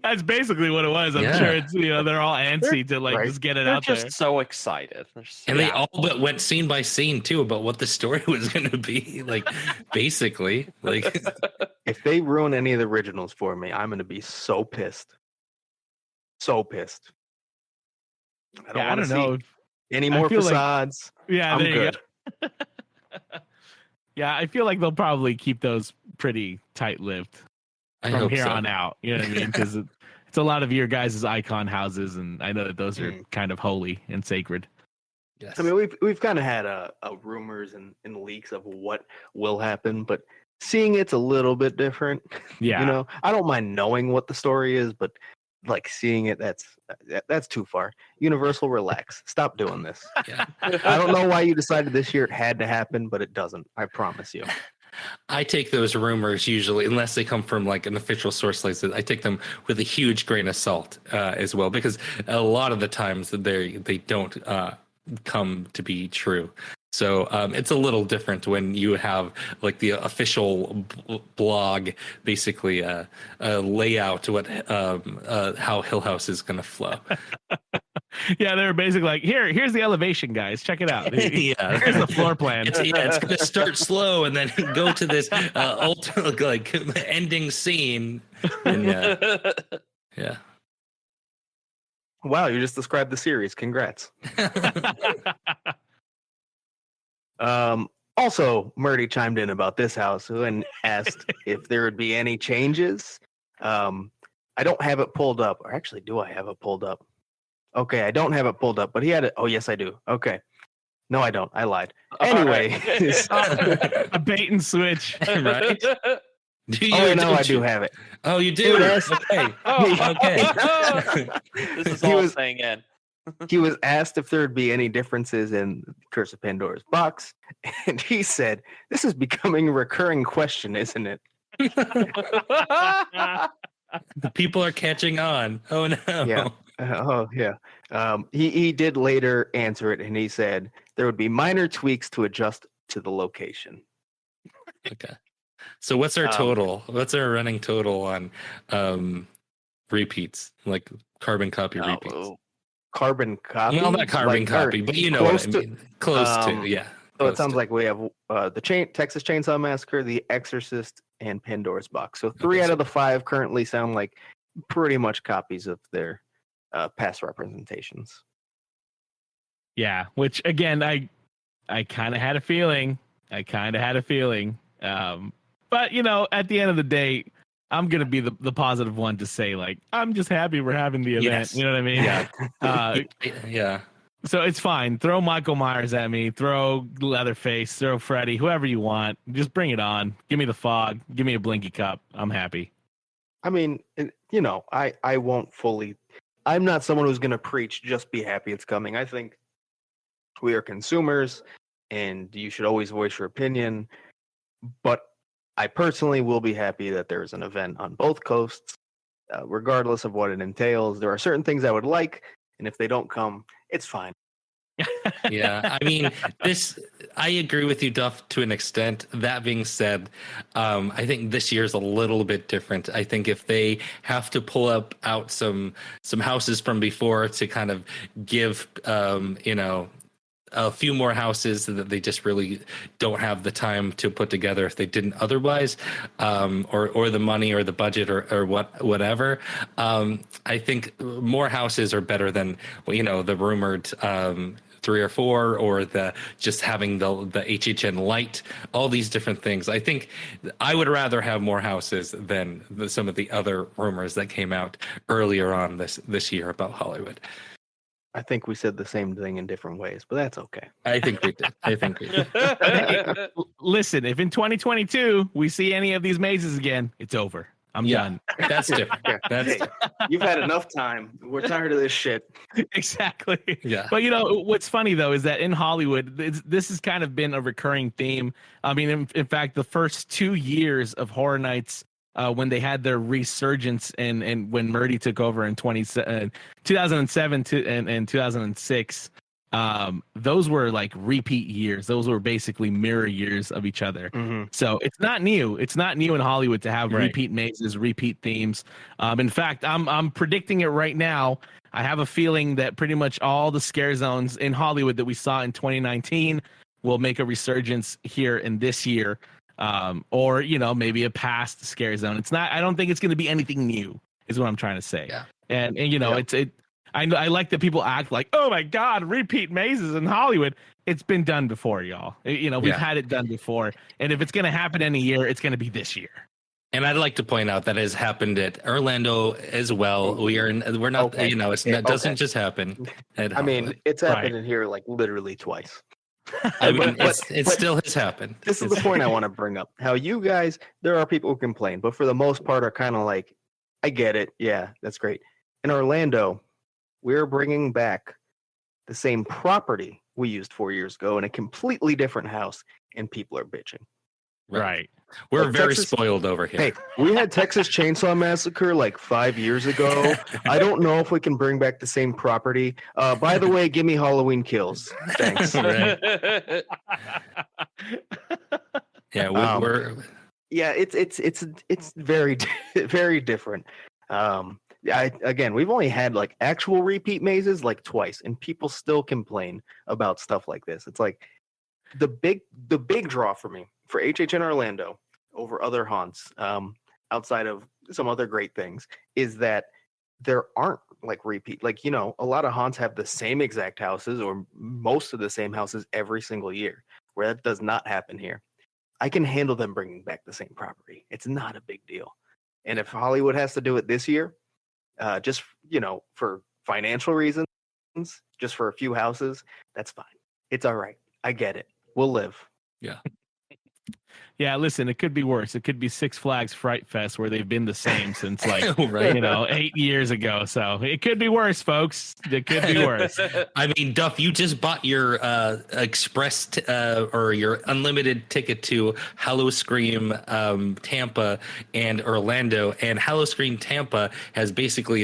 That's basically what it was. I'm sure it's they're all antsy to just get it They're out just there. so excited. And they all but went scene by scene too about what the story was going to be. Like, basically, like if they ruin any of the originals for me, I'm going to be so pissed. So pissed. I don't want to see any more facades. Yeah, I'm there you good. go. Yeah, I feel like they'll probably keep those pretty tight-lived from here on out. You know what I mean? Because it's a lot of your guys' icon houses, and I know that those are kind of holy and sacred. yes. I mean, we've kind of had rumors and leaks of what will happen, but seeing it's a little bit different. Yeah. I don't mind knowing what the story is, but like seeing it, that's too far. Universal, relax. Stop doing this. Yeah. I don't know why you decided this year it had to happen, but it doesn't. I promise you. I take those rumors usually, unless they come from like an official source like this, I take them with a huge grain of salt as well, because a lot of the times they don't come to be true. So it's a little different when you have like the official blog basically layout what how Hill House is going to flow. Yeah, they're basically like, here's the elevation, guys. Check it out. Yeah, here's the floor plan. It's going to start slow and then go to this ultimate like ending scene. And, yeah. Wow, you just described the series. Congrats. Also, Murdy chimed in about this house and asked if there would be any changes. I don't have it pulled up. Or actually, do I have it pulled up? Okay, I don't have it pulled up, but he had it. Oh, yes, I do. Okay. No, I don't. I lied. Anyway. A bait and switch. Right? Do you, oh, no, I do have it. Oh, you do? Okay. Okay. This is all staying in. He was asked if there would be any differences in Curse of Pandora's box, and he said, "This is becoming a recurring question, isn't it?" The people are catching on. Oh no. Yeah. Oh yeah. He did later answer it, and he said there would be minor tweaks to adjust to the location. Okay. So what's our Um, total? What's our running total on repeats, like carbon copy repeats? Carbon copy. Well, not carbon copy, but you know what I mean. Close to, yeah. So it close sounds to. like we have the Texas Chainsaw Massacre, The Exorcist, and Pandora's Box. So 3 Okay, out so- of the 5 currently sound like pretty much copies of their past representations. Yeah, which again, I kind of had a feeling. But you know, at the end of the day, I'm gonna be the positive one to say like I'm just happy we're having the event. Yes. You know what I mean? Yeah. Yeah. So it's fine. Throw Michael Myers at me. Throw Leatherface. Throw Freddy. Whoever you want. Just bring it on. Give me the fog. Give me a Blinky Cup. I'm happy. I mean, you know, I won't fully. I'm not someone who's going to preach just be happy it's coming. I think we are consumers, and you should always voice your opinion. But I personally will be happy that there's an event on both coasts, regardless of what it entails. There are certain things I would like, and if they don't come, it's fine. Yeah, I mean, I agree with you, Duff, to an extent. That being said, I think this year's a little bit different. I think if they have to pull out some houses from before to kind of give, you know, a few more houses that they just really don't have the time to put together if they didn't otherwise, or the money or the budget or whatever. I think more houses are better than, you know, the rumored 3 or 4, or the just having the HHN light, all these different things. I think I would rather have more houses than some of the other rumors that came out earlier on this year about Hollywood. I think we said the same thing in different ways, but that's okay. I think we did. Listen, if in 2022 we see any of these mazes again, it's over. I'm done. That's different. That's Hey, you've had enough time. We're tired of this shit. Exactly. Yeah. But you know what's funny though is that in Hollywood, this has kind of been a recurring theme. I mean, in fact, the first 2 years of Horror Nights, when they had their resurgence and when Murdy took over in 2007 and 2006, those were like repeat years. Those were basically mirror years of each other. Mm-hmm. So it's not new. It's not new in Hollywood to have Right. repeat mazes, repeat themes. In fact, I'm predicting it right now. I have a feeling that pretty much all the scare zones in Hollywood that we saw in 2019 will make a resurgence here in this year. Or you know, maybe a past scare zone. It's not. I don't think it's going to be anything new. Is what I'm trying to say. Yeah. And you know, Yeah. I like that people act like, oh my God, repeat mazes in Hollywood. It's been done before, y'all. You know, we've Yeah. had it done before. And if it's going to happen any year, it's going to be this year. And I'd like to point out that it has happened at Orlando as well. We're not, Okay. you know, it Yeah, doesn't okay. just happen. I mean, it's happened in here like literally twice. I mean, but- it but- still has happened. This is the point I want to bring up. How you guys, there are people who complain, but for the most part are kind of like, I get it. Yeah, that's great. In Orlando, we're bringing back the same property we used 4 years ago in a completely different house, and people are bitching. Right. We're Like very Texas- spoiled over here. Hey, we had Texas Chainsaw Massacre like 5 years ago. I don't know if we can bring back the same property. By the way, give me Halloween Kills. Thanks. Right. Yeah, we're Yeah, it's very very different. Again, we've only had like actual repeat mazes like twice, and people still complain about stuff like this. It's like the big draw for me for HHN Orlando over other haunts, outside of some other great things, is that there aren't like repeat. Like, you know, a lot of haunts have the same exact houses or most of the same houses every single year, where that does not happen here. I can handle them bringing back the same property. It's not a big deal. And if Hollywood has to do it this year, just, you know, for financial reasons, just for a few houses, that's fine. It's all right. I get it. We'll live. Yeah, listen, it could be worse. It could be Six Flags Fright Fest where they've been the same since like, right. you know, 8 years ago. So it could be worse, folks. It could be worse. I mean, Duff, you just bought your express or your unlimited ticket to Hallowscream Tampa and Orlando, and Hallowscream Tampa has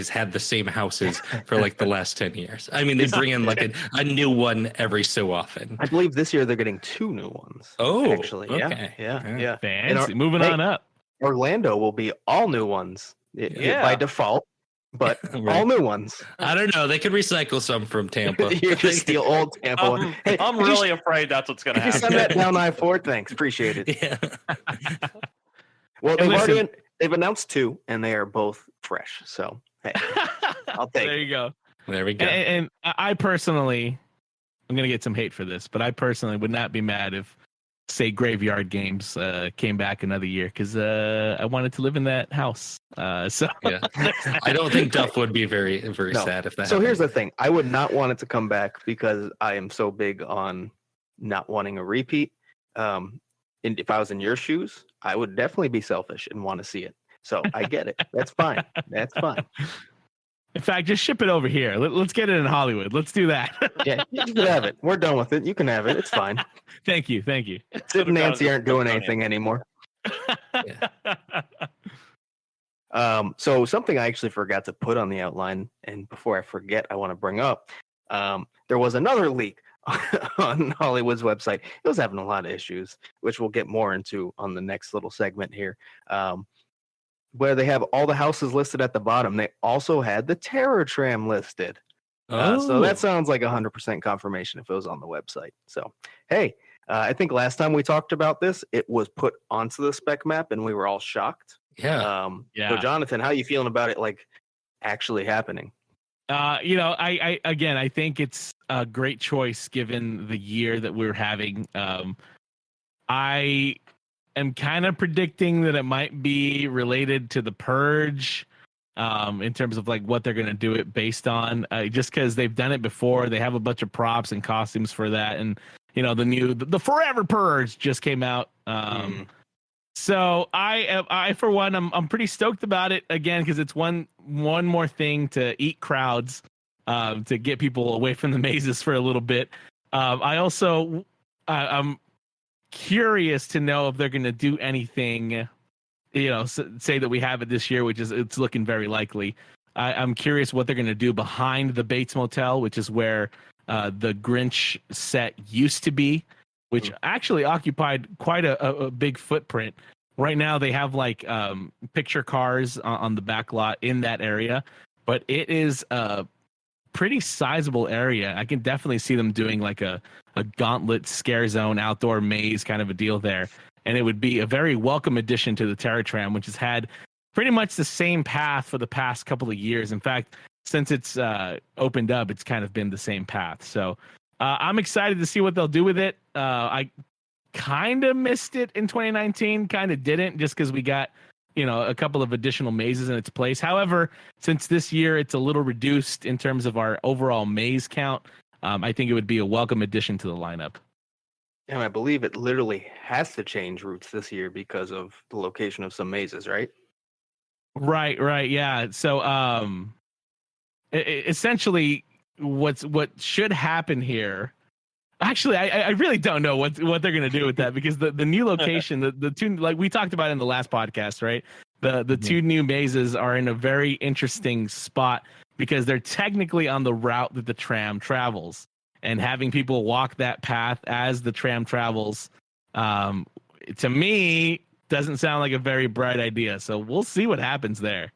had the same houses for like the last 10 years. I mean, they bring in like a new one every so often. I believe this year they're getting 2 new ones. Oh, actually, yeah. okay. Yeah. Fancy. Moving hey, on up. Orlando will be all new ones Yeah. by default, but Right. all new ones. I don't know. They could recycle some from Tampa. You just steal old Tampa one. Hey, I'm could you really afraid that's what's going to Could you happen. send that down I-4? Thanks. Appreciate it. Yeah. Well, And they've announced 2, and they are both fresh. So, hey, I'll take there it. you go. There we go. And I personally, I'm going to get some hate for this, but I personally would not be mad if, say, Graveyard Games came back another year because I wanted to live in that house. So Yeah. I don't think Duff would be very, very No. sad if that So happened. here's the thing. I would not want it to come back because I am so big on not wanting a repeat. And if I was in your shoes, I would definitely be selfish and want to see it. So I get it. That's fine. That's fine. in fact, just ship it over here. Let's get it in Hollywood. Let's do that. Yeah, you can have it. We're done with it. You can have it. It's fine. Thank you. Sid and Nancy aren't doing anything anymore. So something I actually forgot to put on the outline, and before I forget, I want to bring up, there was another leak on Hollywood's website. It was having a lot of issues, which we'll get more into on the next little segment here. Where they have all the houses listed at the bottom, they also had the Terror Tram listed. So that sounds like 100% confirmation if it was on the website. So, hey, I think last time we talked about this, it was put onto the spec map, and we were all shocked. Yeah. So, Jonathan, how are you feeling about it, like, actually happening? I think it's a great choice given the year that we're having. I am kind of predicting that it might be related to the Purge, in terms of like what they're going to do it based on, just because they've done it before. They have a bunch of props and costumes for that, and the Forever Purge just came out. So I for one, I'm pretty stoked about it again because it's one more thing to eat crowds, to get people away from the mazes for a little bit. I'm curious to know if they're going to do anything, say that we have it this year, which is it's looking very likely. I'm curious what they're going to do behind the Bates Motel, which is where the Grinch set used to be, which actually occupied quite a big footprint. Right now, they have like picture cars on the back lot in that area, but it is a pretty sizable area. I can definitely see them doing like a gauntlet scare zone outdoor maze kind of a deal there. And it would be a very welcome addition to the Terror Tram, which has had pretty much the same path for the past couple of years. In fact, since it's opened up, it's kind of been the same path. So I'm excited to see what they'll do with it. I kind of missed it in 2019, kind of didn't, just because we got a couple of additional mazes in its place. However, since this year it's a little reduced in terms of our overall maze count, I think it would be a welcome addition to the lineup. And I believe it literally has to change routes this year because of the location of some mazes, right? Right, yeah. So essentially what should happen here. Actually, I really don't know what they're gonna do with that, because the new location, the two, like we talked about in the last podcast, right? The two new mazes are in a very interesting spot because they're technically on the route that the tram travels, and having people walk that path as the tram travels, to me, doesn't sound like a very bright idea. So we'll see what happens there.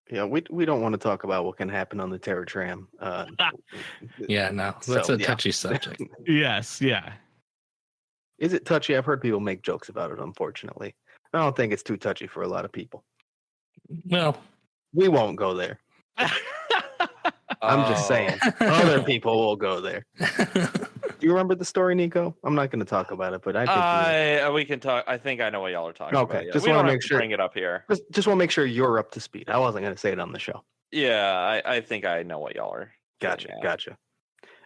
Yeah, we don't want to talk about what can happen on the Terror Tram. Yeah, no, that's So, a yeah. touchy subject. Yes, yeah. Is it touchy? I've heard people make jokes about it, unfortunately. I don't think it's too touchy for a lot of people. Well, We won't go there. I'm just saying. Other people will go there. Do you remember the story, Nico? I'm not going to talk about it, but I think We can talk. I think I know what y'all are talking Okay, about. Yeah. just We wanna don't have make to sure- bring it up here. just want to make sure you're up to speed. I wasn't going to say it on the show. Yeah, I think I know what y'all are. Gotcha. getting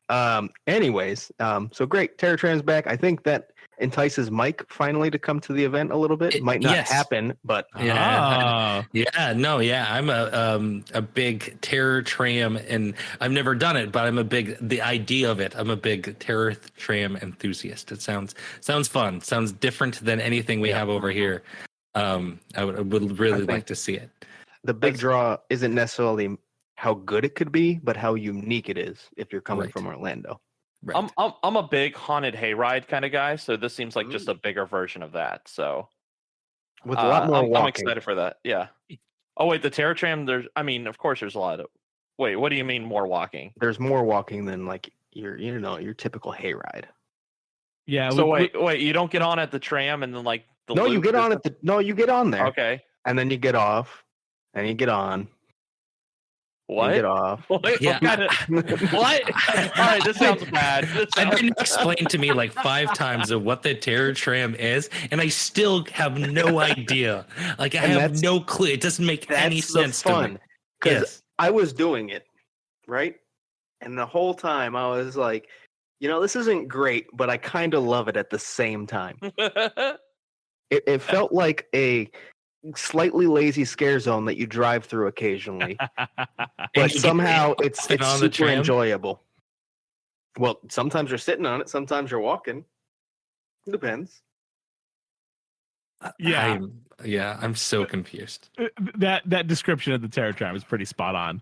at. Anyways, so great. Terror Tram's back. I think that entices Mike finally to come to the event a little bit. It might not Yes. happen, but Yeah, I'm a big Terror Tram, and I've never done it, but the idea of it. I'm a big Terror Tram enthusiast. It sounds fun. Sounds different than anything we have over here. I would really think- like to see it. the big draw isn't necessarily how good it could be, but how unique it is if you're coming Right. from Orlando. Right. I'm a big haunted hayride kind of guy, so this seems like just a bigger version of that. So With a lot more I'm walking. excited for that. Yeah. Oh wait, the Terror Tram. Of course, there's a lot of. Wait, what do you mean more walking? There's more walking than like your typical hayride. Yeah. So wait, you don't get on at the tram and then like the No, you loop get is- on you get on there. Okay. And then you get off, and you get on. And What? you get off. What? Yeah. What? All right, this sounds bad. I've been explained to me like 5 times of what the Terror Tram is, and I still have no idea. Like I And have that's- no clue. It doesn't make any That's the sense to me. fun. Because Yes. I was doing it, right? And the whole time I was like, this isn't great, but I kind of love it at the same time. It felt like a slightly lazy scare zone that you drive through occasionally, but you somehow get it's on the super tram? enjoyable. Well, sometimes you're sitting on it, sometimes you're walking. It depends. Yeah. I'm so confused. That description of the Terror Tram is pretty spot on.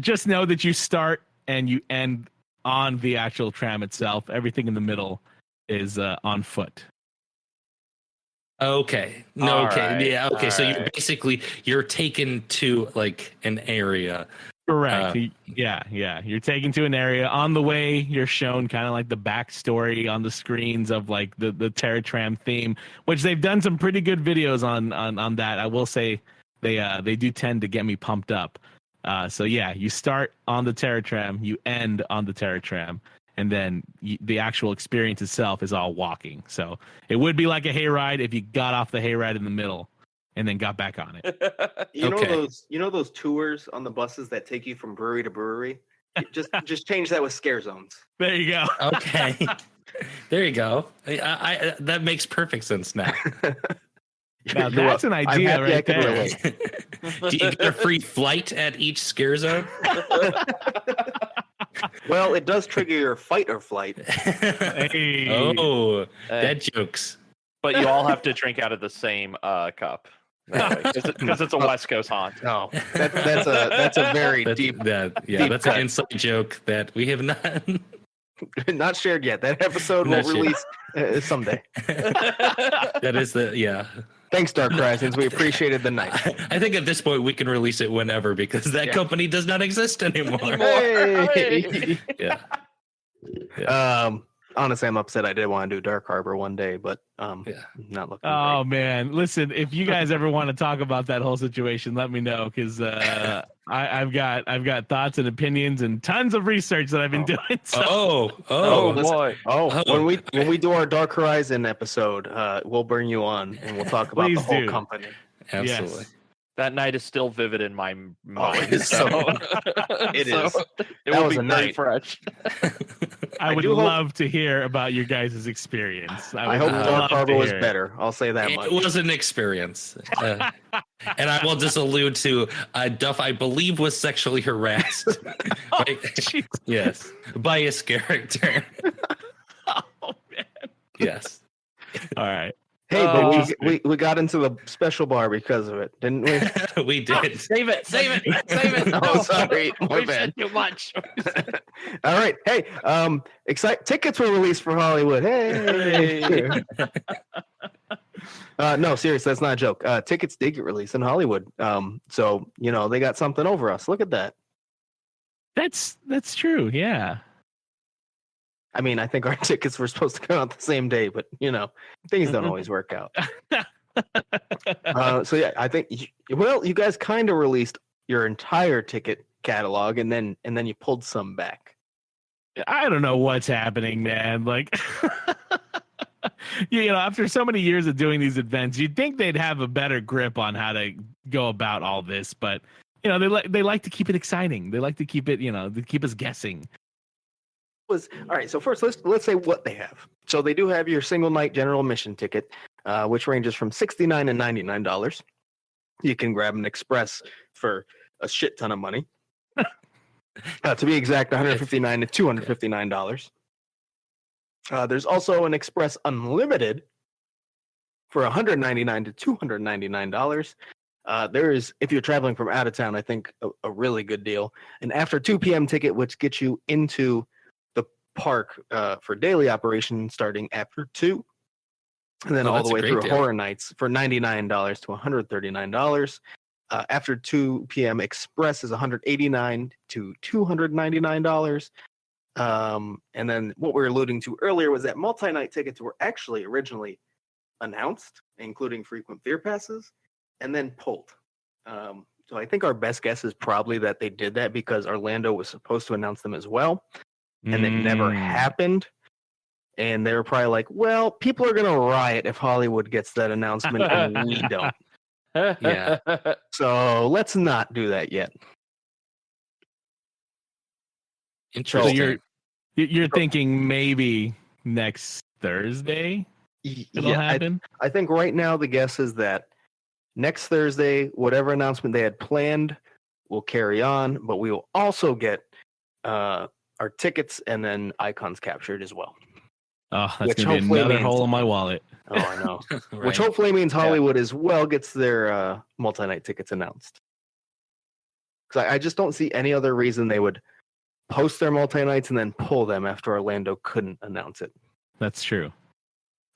Just know that you start and you end on the actual tram itself. Everything in the middle is on foot. Okay. All Okay. right, Yeah. Okay. all So you're right. basically taken to like an area. Correct. Yeah. You're taken to an area. On the way, you're shown kind of like the backstory on the screens of like the Terror Tram theme, which they've done some pretty good videos on that. I will say they do tend to get me pumped up. So yeah, you start on the Terror Tram, you end on the Terror Tram, and then the actual experience itself is all walking. So it would be like a hayride if you got off the hayride in the middle and then got back on it. You Okay. know those tours on the buses that take you from brewery to brewery? Just change that with scare zones. There you go. Okay. There you go. I that makes perfect sense now. Now, that's an I'm idea happy I right could there. relate. Do you get a free flight at each scare zone? Well, it does trigger your fight or flight. Hey. Oh, Hey. dead jokes. But you all have to drink out of the same cup. Because it's a West Coast haunt. No, that's a very deep, That's cut. an inside joke that we have not. not shared yet. That episode Not will shared. release someday. That is Thanks, Dark Horizons. We apprecited the night. I think at this point we can release it whenever because that Yeah. company does not exist anymore. Hey! Yeah. Honestly, I'm upset. I did want to do Dark Harbor one day, but not looking. Oh man, listen, if you guys ever want to talk about that whole situation, let me know because I've got thoughts and opinions and tons of research that I've been doing. So. Oh listen. boy. Oh, when we do our Dark Horizon episode, we'll bring you on and we'll talk about Please the whole do. company. Absolutely. Yes. That night is still vivid in my mind. it is so- it is. It That will was be a very night. fresh. I would do hope- love to hear about your guys' experience. I hope love Dark Harbor was better. better. I'll say that much. It was an experience. And I will just allude to Duff, I believe, was sexually harassed. Yes. By his character. Oh man. Yes. All right. Hey, Oh. but we got into the special bar because of it, didn't we? We did. Save it. Oh, sorry, my We bad. said too much. All right. Hey, tickets were released for Hollywood. Hey. No, seriously, that's not a joke. Tickets did get released in Hollywood. So they got something over us. Look at that. That's true. Yeah. I mean, I think our tickets were supposed to come out the same day, but things don't always work out. So yeah, I think you guys kind of released your entire ticket catalog, and then you pulled some back. I don't know what's happening, man. Like, after so many years of doing these events, you'd think they'd have a better grip on how to go about all this, but they like to keep it exciting. They like to keep it, to keep us guessing. All right. So first, let's say what they have. So they do have your single night general admission ticket, which ranges from $69 and $99. You can grab an express for a shit ton of money. To be exact, $159 to $259. There's also an express unlimited for $199 to $299. There is, if you're traveling from out of town, I think a really good deal. An after 2 p.m. ticket, which gets you into the park for daily operation starting after 2. And then Oh, all that's the a way great through deal. Horror Nights for $99 to $139. After 2 p.m., Express is $189 to $299. And then what we were alluding to earlier was that multi-night tickets were actually originally announced, including frequent fear passes, and then pulled. So I think our best guess is probably that they did that because Orlando was supposed to announce them as well, and it never happened. And they were probably like, well, people are going to riot if Hollywood gets that announcement and we don't. Yeah. So let's not do that yet. So Interesting. you're thinking maybe next Thursday it'll happen? I think right now the guess is that next Thursday, whatever announcement they had planned will carry on, but we will also get our tickets and then icons captured as well. Oh, that's Which gonna be hopefully another means- hole in my wallet. Oh, I know. Right. Which hopefully means Hollywood as well gets their multi-night tickets announced. Because I just don't see any other reason they would post their multi-nights and then pull them after Orlando couldn't announce it. That's true.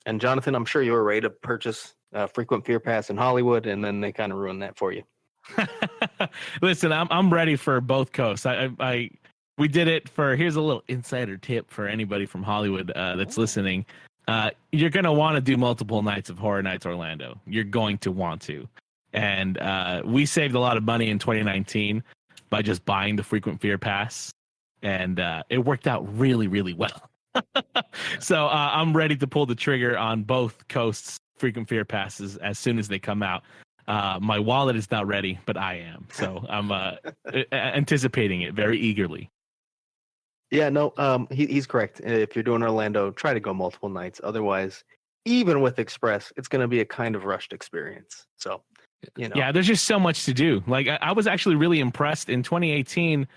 And Jonathan, I'm sure you were ready to purchase Frequent Fear Pass in Hollywood, and then they kind of ruined that for you. Listen, I'm ready for both coasts. We did it for. Here's a little insider tip for anybody from Hollywood that's listening. You're gonna want to do multiple nights of Horror Nights Orlando. You're going to want to, and we saved a lot of money in 2019 by just buying the Frequent Fear Pass, and it worked out really, really well. So I'm ready to pull the trigger on both coasts' Frequent Fear Passes as soon as they come out. My wallet is not ready, but I am. So I'm anticipating it very eagerly. Yeah, no, he's correct. If you're doing Orlando, try to go multiple nights. Otherwise, even with Express, it's going to be a kind of rushed experience. So, Yeah, there's just so much to do. Like I was actually really impressed in 2018.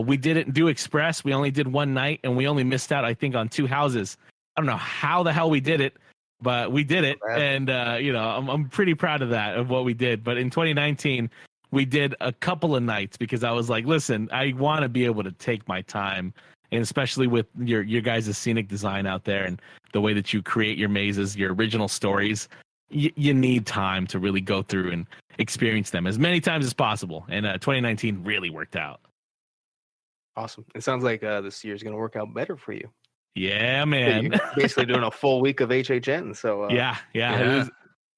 We didn't do Express. We only did one night, and we only missed out, I think, on 2 houses. I don't know how the hell we did it, but we did it, and I'm pretty proud of that, of what we did. But in 2019, we did a couple of nights because I was like, listen, I want to be able to take my time, and especially with your guys' scenic design out there and the way that you create your mazes, your original stories, you need time to really go through and experience them as many times as possible. And 2019 really worked out. Awesome. It sounds like this year's going to work out better for you. Yeah, So man. you're basically doing a full week of HHN. So Yeah.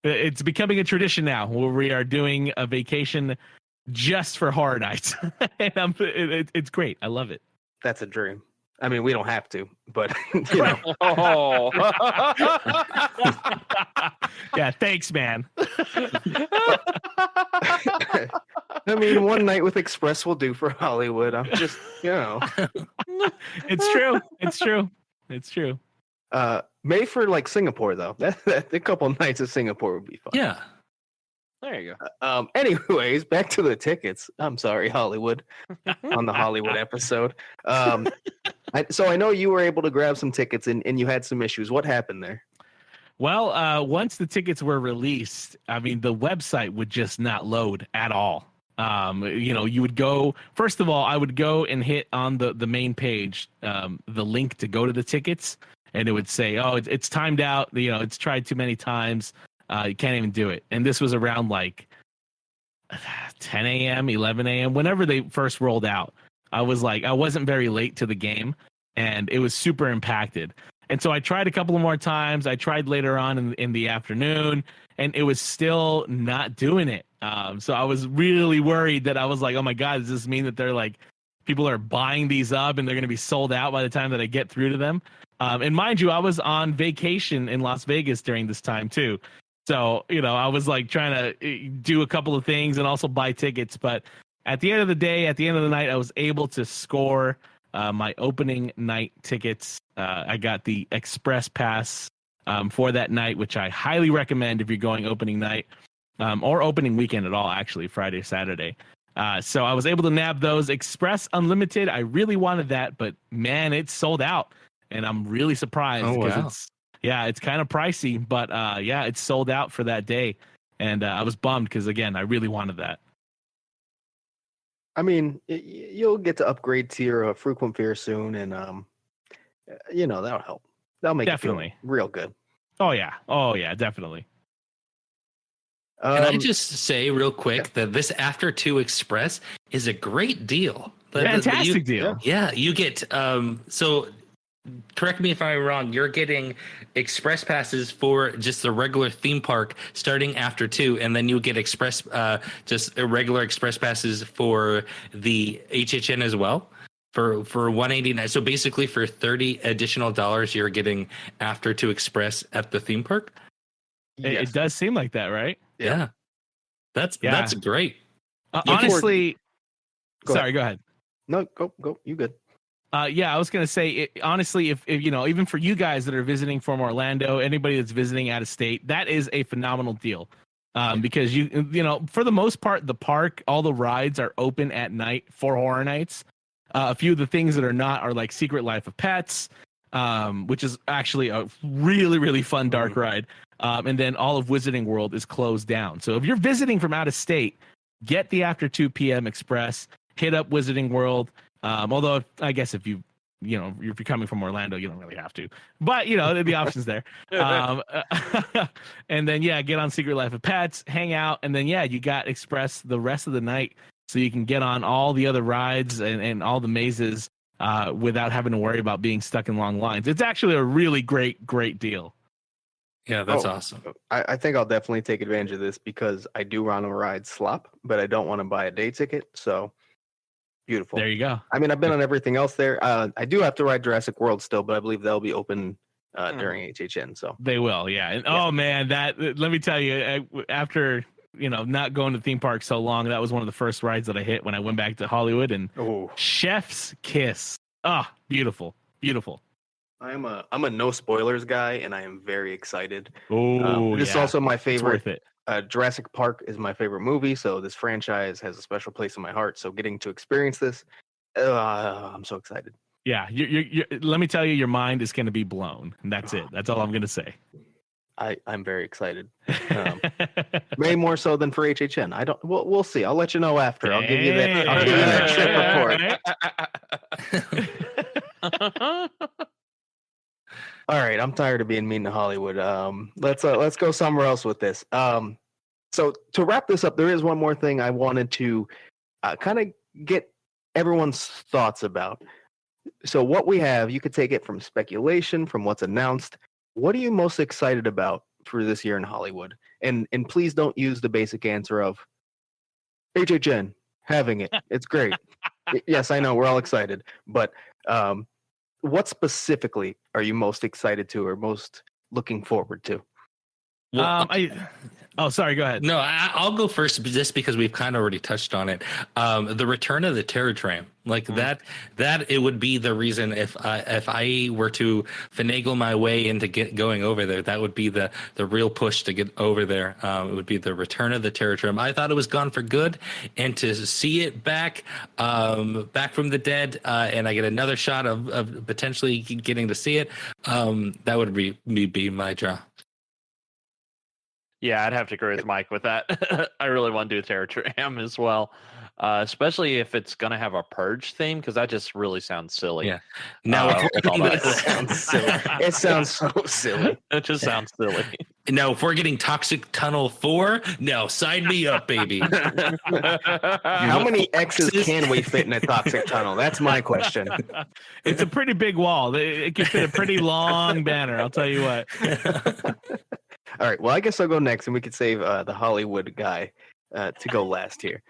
It's becoming a tradition now where we are doing a vacation just for Horror Nights. And it's great. I love it. that's a dream. I mean, we don't have to, but Oh. Yeah, thanks, man. I mean, one night with Express will do for Hollywood. I'm just, It's true. It's true. It's true. May for like Singapore though. A couple nights of Singapore would be fun. Yeah. There you go. Anyways, back to the tickets. I'm sorry, Hollywood, on the Hollywood episode. So I know you were able to grab some tickets and you had some issues. What happened there? Well, once the tickets were released, I mean, the website would just not load at all. You would go, first of all, I would go and hit on the main page, the link to go to the tickets, and it would say, oh, it's timed out. It's tried too many times. You can't even do it. And this was around like 10 a.m., 11 a.m., whenever they first rolled out. I wasn't very late to the game, and it was super impacted. And so I tried a couple of more times. I tried later on in the afternoon, and it was still not doing it. So I was really worried that I was like, oh my God, does this mean that they're like, people are buying these up and they're going to be sold out by the time that I get through to them? And mind you, I was on vacation in Las Vegas during this time too. So, I was like trying to do a couple of things and also buy tickets. But at the end of the day, at the end of the night, I was able to score my opening night tickets. I got the Express Pass for that night, which I highly recommend if you're going opening night or opening weekend at all, actually, Friday, Saturday. So I was able to nab those. Express Unlimited, I really wanted that, but man, it's sold out. And I'm really surprised because it's kind of pricey, but it's sold out for that day. And I was bummed because, again, I really wanted that. I mean, you'll get to upgrade to your frequent fear soon, and that'll help. That'll make Definitely. it feel real good. Oh yeah, definitely. Can I just say real quick that this After 2 Express is a great deal. Fantastic deal. Yeah, you get so correct me if I'm wrong, you're getting express passes for just the regular theme park starting after 2, and then you get just regular express passes for the HHN as well for $189. So basically for $30 additional you're getting After 2 Express at the theme park. It does seem like that, right? Yeah. That's great. Honestly, Go sorry, go ahead. No, go. You good? Yeah, I was gonna say, honestly, if even for you guys that are visiting from Orlando, anybody that's visiting out of state, that is a phenomenal deal, because for the most part, the park, all the rides are open at night for Horror Nights. A few of the things that are not are like Secret Life of Pets, which is actually a really, really fun dark ride. And then all of Wizarding World is closed down. So if you're visiting from out of state, get the After 2 p.m. Express, hit up Wizarding World. Although I guess if if you're coming from Orlando, you don't really have to, but the option's there. And then get on Secret Life of Pets, hang out, and then you got Express the rest of the night, so you can get on all the other rides and all the mazes without having to worry about being stuck in long lines. It's actually a really great deal. Yeah, that's awesome. I think I'll definitely take advantage of this because I do want to ride Slop, but I don't want to buy a day ticket. So beautiful. There you go. I mean, I've been on everything else there. I do have to ride Jurassic World still, but I believe they'll be open during HHN. So they will, yeah. And oh man, let me tell you, after not going to theme parks so long, that was one of the first rides that I hit when I went back to Hollywood. And Chef's Kiss, beautiful. I'm a no spoilers guy, and I am very excited. This is also my favorite. It's worth it. Jurassic Park is my favorite movie, so this franchise has a special place in my heart. So getting to experience this, I'm so excited. Yeah, you let me tell you, your mind is going to be blown, and that's it. That's all I'm going to say. I'm very excited. Way more so than for HHN. I don't. We'll see. I'll let you know after. I'll give you that. Trip report. All right, I'm tired of being mean to Hollywood. Let's go somewhere else with this. So to wrap this up, there is one more thing I wanted to kind of get everyone's thoughts about. So what we have, you could take it from speculation, from what's announced. What are you most excited about for this year in Hollywood? And please don't use the basic answer of HHN having it. It's great. Yes, I know we're all excited, but what specifically are you most excited to or most looking forward to? Well, sorry, go ahead. No, I'll go first just because we've kind of already touched on it. The return of the Terror Tram, like that it would be the reason if I were to finagle my way into going over there, that would be the real push to get over there. It would be the return of the Terror Tram. I thought it was gone for good, and to see it back from the dead, and I get another shot of potentially getting to see it, that would be my draw. Yeah, I'd have to agree with Mike with that. I really want to do Terror Tram as well, especially if it's going to have a Purge theme, because that just really sounds silly. Yeah. Now, it sounds silly. It sounds so silly. It just sounds silly. No, if we're getting Toxic Tunnel 4, no, sign me up, baby. How many X's can we fit in a Toxic Tunnel? That's my question. It's a pretty big wall. It can fit a pretty long banner, I'll tell you what. All right. Well, I guess I'll go next, and we could save the Hollywood guy to go last here.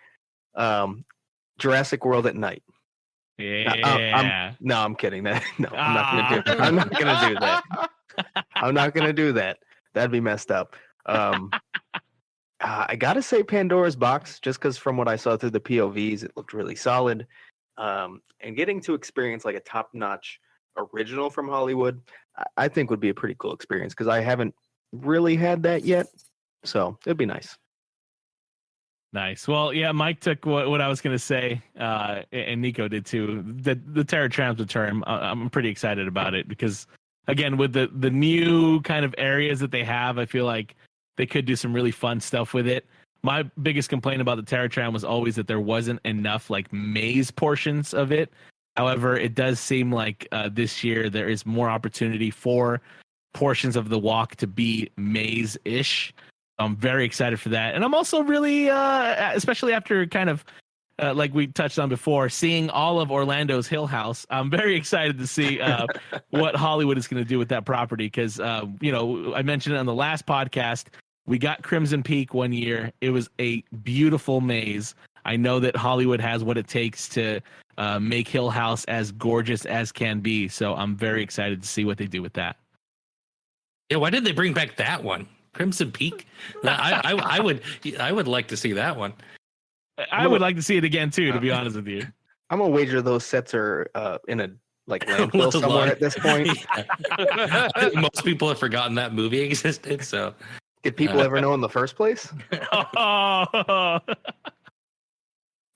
Jurassic World at night. Yeah. I'm kidding. I'm not gonna do. I'm not gonna do that. I'm not gonna do that. That'd be messed up. I gotta say Pandora's Box, just because from what I saw through the POVs, it looked really solid. And getting to experience like a top-notch original from Hollywood, I think would be a pretty cool experience because I haven't really had that yet, so it'd be nice. Nice. Well, yeah, Mike took what I was going to say, and Nico did too. The Terror Tram's return, I'm pretty excited about it because, again, with the new kind of areas that they have, I feel like they could do some really fun stuff with it. My biggest complaint about the Terror Tram was always that there wasn't enough like maze portions of it. However, it does seem like this year there is more opportunity for portions of the walk to be maze-ish. I'm very excited for that. And I'm also really, especially after kind of, like we touched on before, seeing all of Orlando's Hill House, I'm very excited to see what Hollywood is going to do with that property. Because, I mentioned it on the last podcast, we got Crimson Peak one year. It was a beautiful maze. I know that Hollywood has what it takes to make Hill House as gorgeous as can be. So I'm very excited to see what they do with that. Yeah, why did they bring back that one? Crimson Peak? I would like to see that one. I would like to see it again too, to be honest with you. I'm gonna wager those sets are in a landfill somewhere at this point. I think most people have forgotten that movie existed. So, did people ever know in the first place?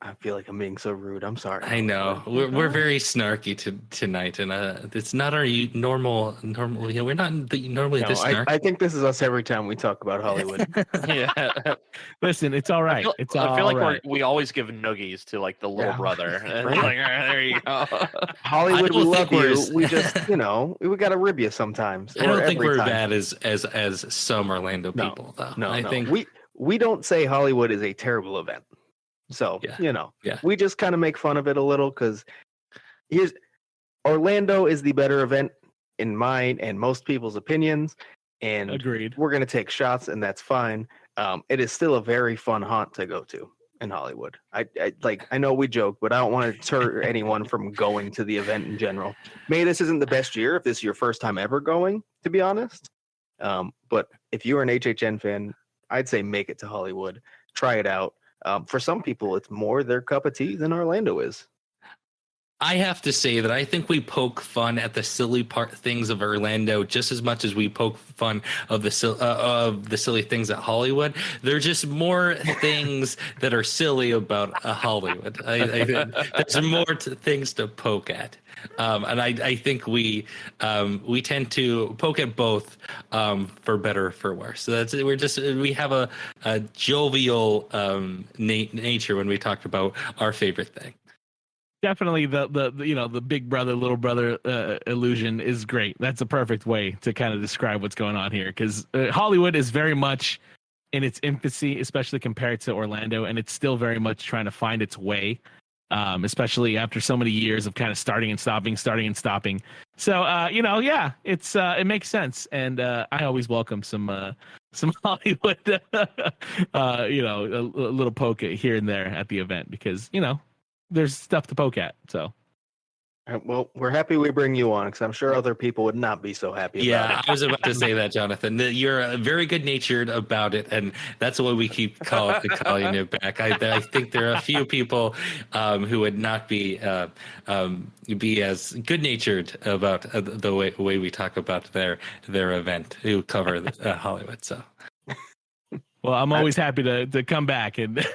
I feel like I'm being so rude. I'm sorry. I know we're very snarky tonight, and it's not our normal. Yeah, we're not normally this snarky. I think this is us every time we talk about Hollywood. Yeah. Listen, it's all right. I feel like we always give noogies to like the little brother. And Right. like, all right, there you go. Hollywood, we love you. we're- We just, we gotta rib you sometimes. I don't or think every we're time. bad as some Orlando people, though. No, I think we don't say Hollywood is a terrible event. So, Yeah. we just kind of make fun of it a little because Orlando is the better event in mine and most people's opinions. And Agreed. we're going to take shots, and that's fine. It is still a very fun haunt to go to in Hollywood. I know we joke, but I don't want to deter anyone from going to the event in general. Maybe this isn't the best year if this is your first time ever going, to be honest. But if you're an HHN fan, I'd say make it to Hollywood. Try it out. For some people, it's more their cup of tea than Orlando is. I have to say that I think we poke fun at the silly things of Orlando just as much as we poke fun of the silly things at Hollywood. They're just more things that are silly about Hollywood. I think there's more things to poke at, and I think we tend to poke at both for better or for worse. So we have a jovial nature when we talk about our favorite thing. Definitely the big brother, little brother illusion is great. That's a perfect way to kind of describe what's going on here, because Hollywood is very much in its infancy, especially compared to Orlando, and it's still very much trying to find its way, especially after so many years of kind of starting and stopping. So, it makes sense, and I always welcome some Hollywood, a little poke here and there at the event, because there's stuff to poke at. So, well, we're happy we bring you on because I'm sure other people would not be so happy about it. I was about to say that, Jonathan. You're very good natured about it, and that's why we keep calling it back. I think there are a few people who would not be as good natured about the way we talk about their event who cover Hollywood. So. Well, I'm always happy to come back and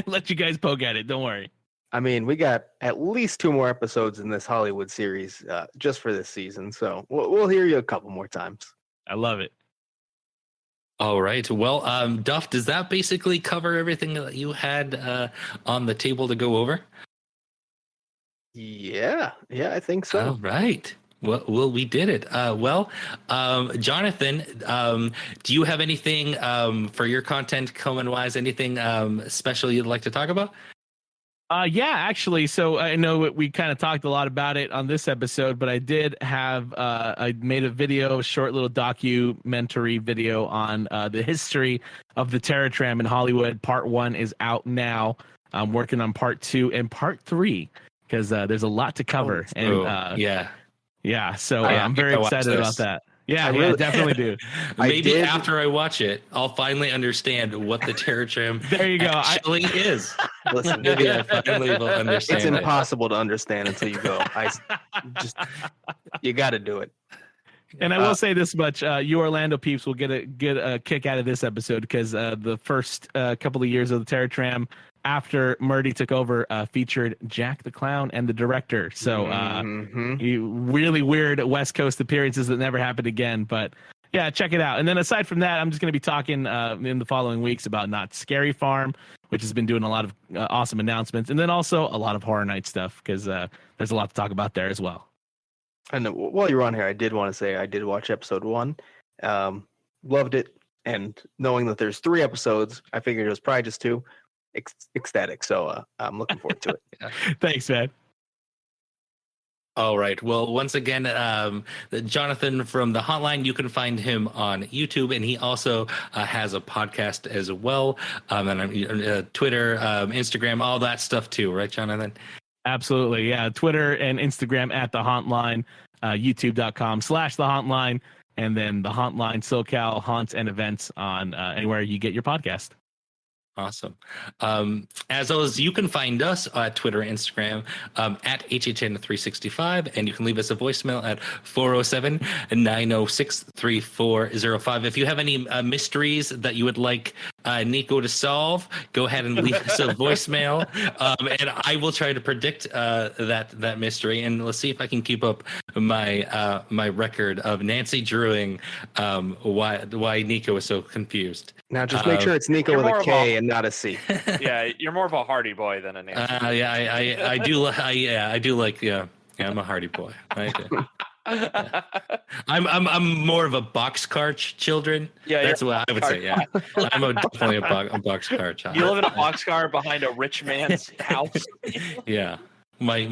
let you guys poke at it. Don't worry. I mean, we got at least 2 more episodes in this Hollywood series just for this season, so we'll hear you a couple more times. I love it. All right. Well, Duff, does that basically cover everything that you had on the table to go over? Yeah, I think so. All right. Well, we did it. Jonathan, do you have anything for your content comment-wise? Anything special you'd like to talk about? Yeah, actually. So I know we kind of talked a lot about it on this episode, but I did have I made a short little documentary video on the history of the Terror Tram in Hollywood. Part 1 is out now. I'm working on Part 2 and Part 3 because there's a lot to cover. Yeah. So I'm very excited about that. Yeah, definitely do. Maybe after I watch it, I'll finally understand what the Terror Tram actually is. Listen, Maybe I finally will understand. It's impossible to understand until you go. You got to do it. And I will say this much: you Orlando peeps will get a kick out of this episode because the first couple of years of the Terror Tram, after Murdy took over, featured Jack the Clown and the director. So really weird West Coast appearances that never happened again. But yeah, check it out. And then aside from that, I'm just going to be talking in the following weeks about Not Scary Farm, which has been doing a lot of awesome announcements, and then also a lot of Horror Night stuff because there's a lot to talk about there as well. And while you're on here, I did want to say I did watch episode 1. Loved it. And knowing that there's 3 episodes, I figured it was probably just 2. Ecstatic. So I'm looking forward to it. Thanks, man. All right. Well, once again, Jonathan from the Hotline, you can find him on YouTube, and he also has a podcast as well, and Twitter, Instagram, all that stuff too, right, Jonathan? Absolutely, yeah. Twitter and Instagram at the Hotline, YouTube.com/the Hotline, and then the Hotline SoCal haunts and events on anywhere you get your podcast. Awesome. As always, you can find us at Twitter and Instagram at HHN365, and you can leave us a voicemail at 407-906-3405. If you have any mysteries that you would like Nico to solve, go ahead and leave us a voicemail, and I will try to predict that mystery, and let's see if I can keep up my my record of Nancy Drewing why Nico is so confused. Now, just make sure it's Nico with a K and not a C. Yeah, you're more of a Hardy boy than a Nancy. I do like I'm a Hardy boy. Okay. Yeah. I'm more of a boxcar children. Yeah, that's what I would say. Yeah, I'm definitely a boxcar child. You live in a boxcar behind a rich man's house. Yeah. My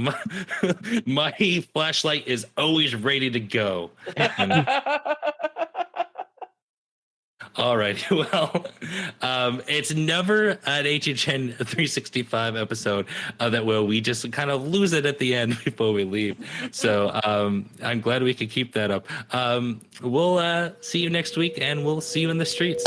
flashlight is always ready to go. And, all right. Well, it's never an HHN 365 episode that we just kind of lose it at the end before we leave. So I'm glad we could keep that up. We'll see you next week, and we'll see you in the streets.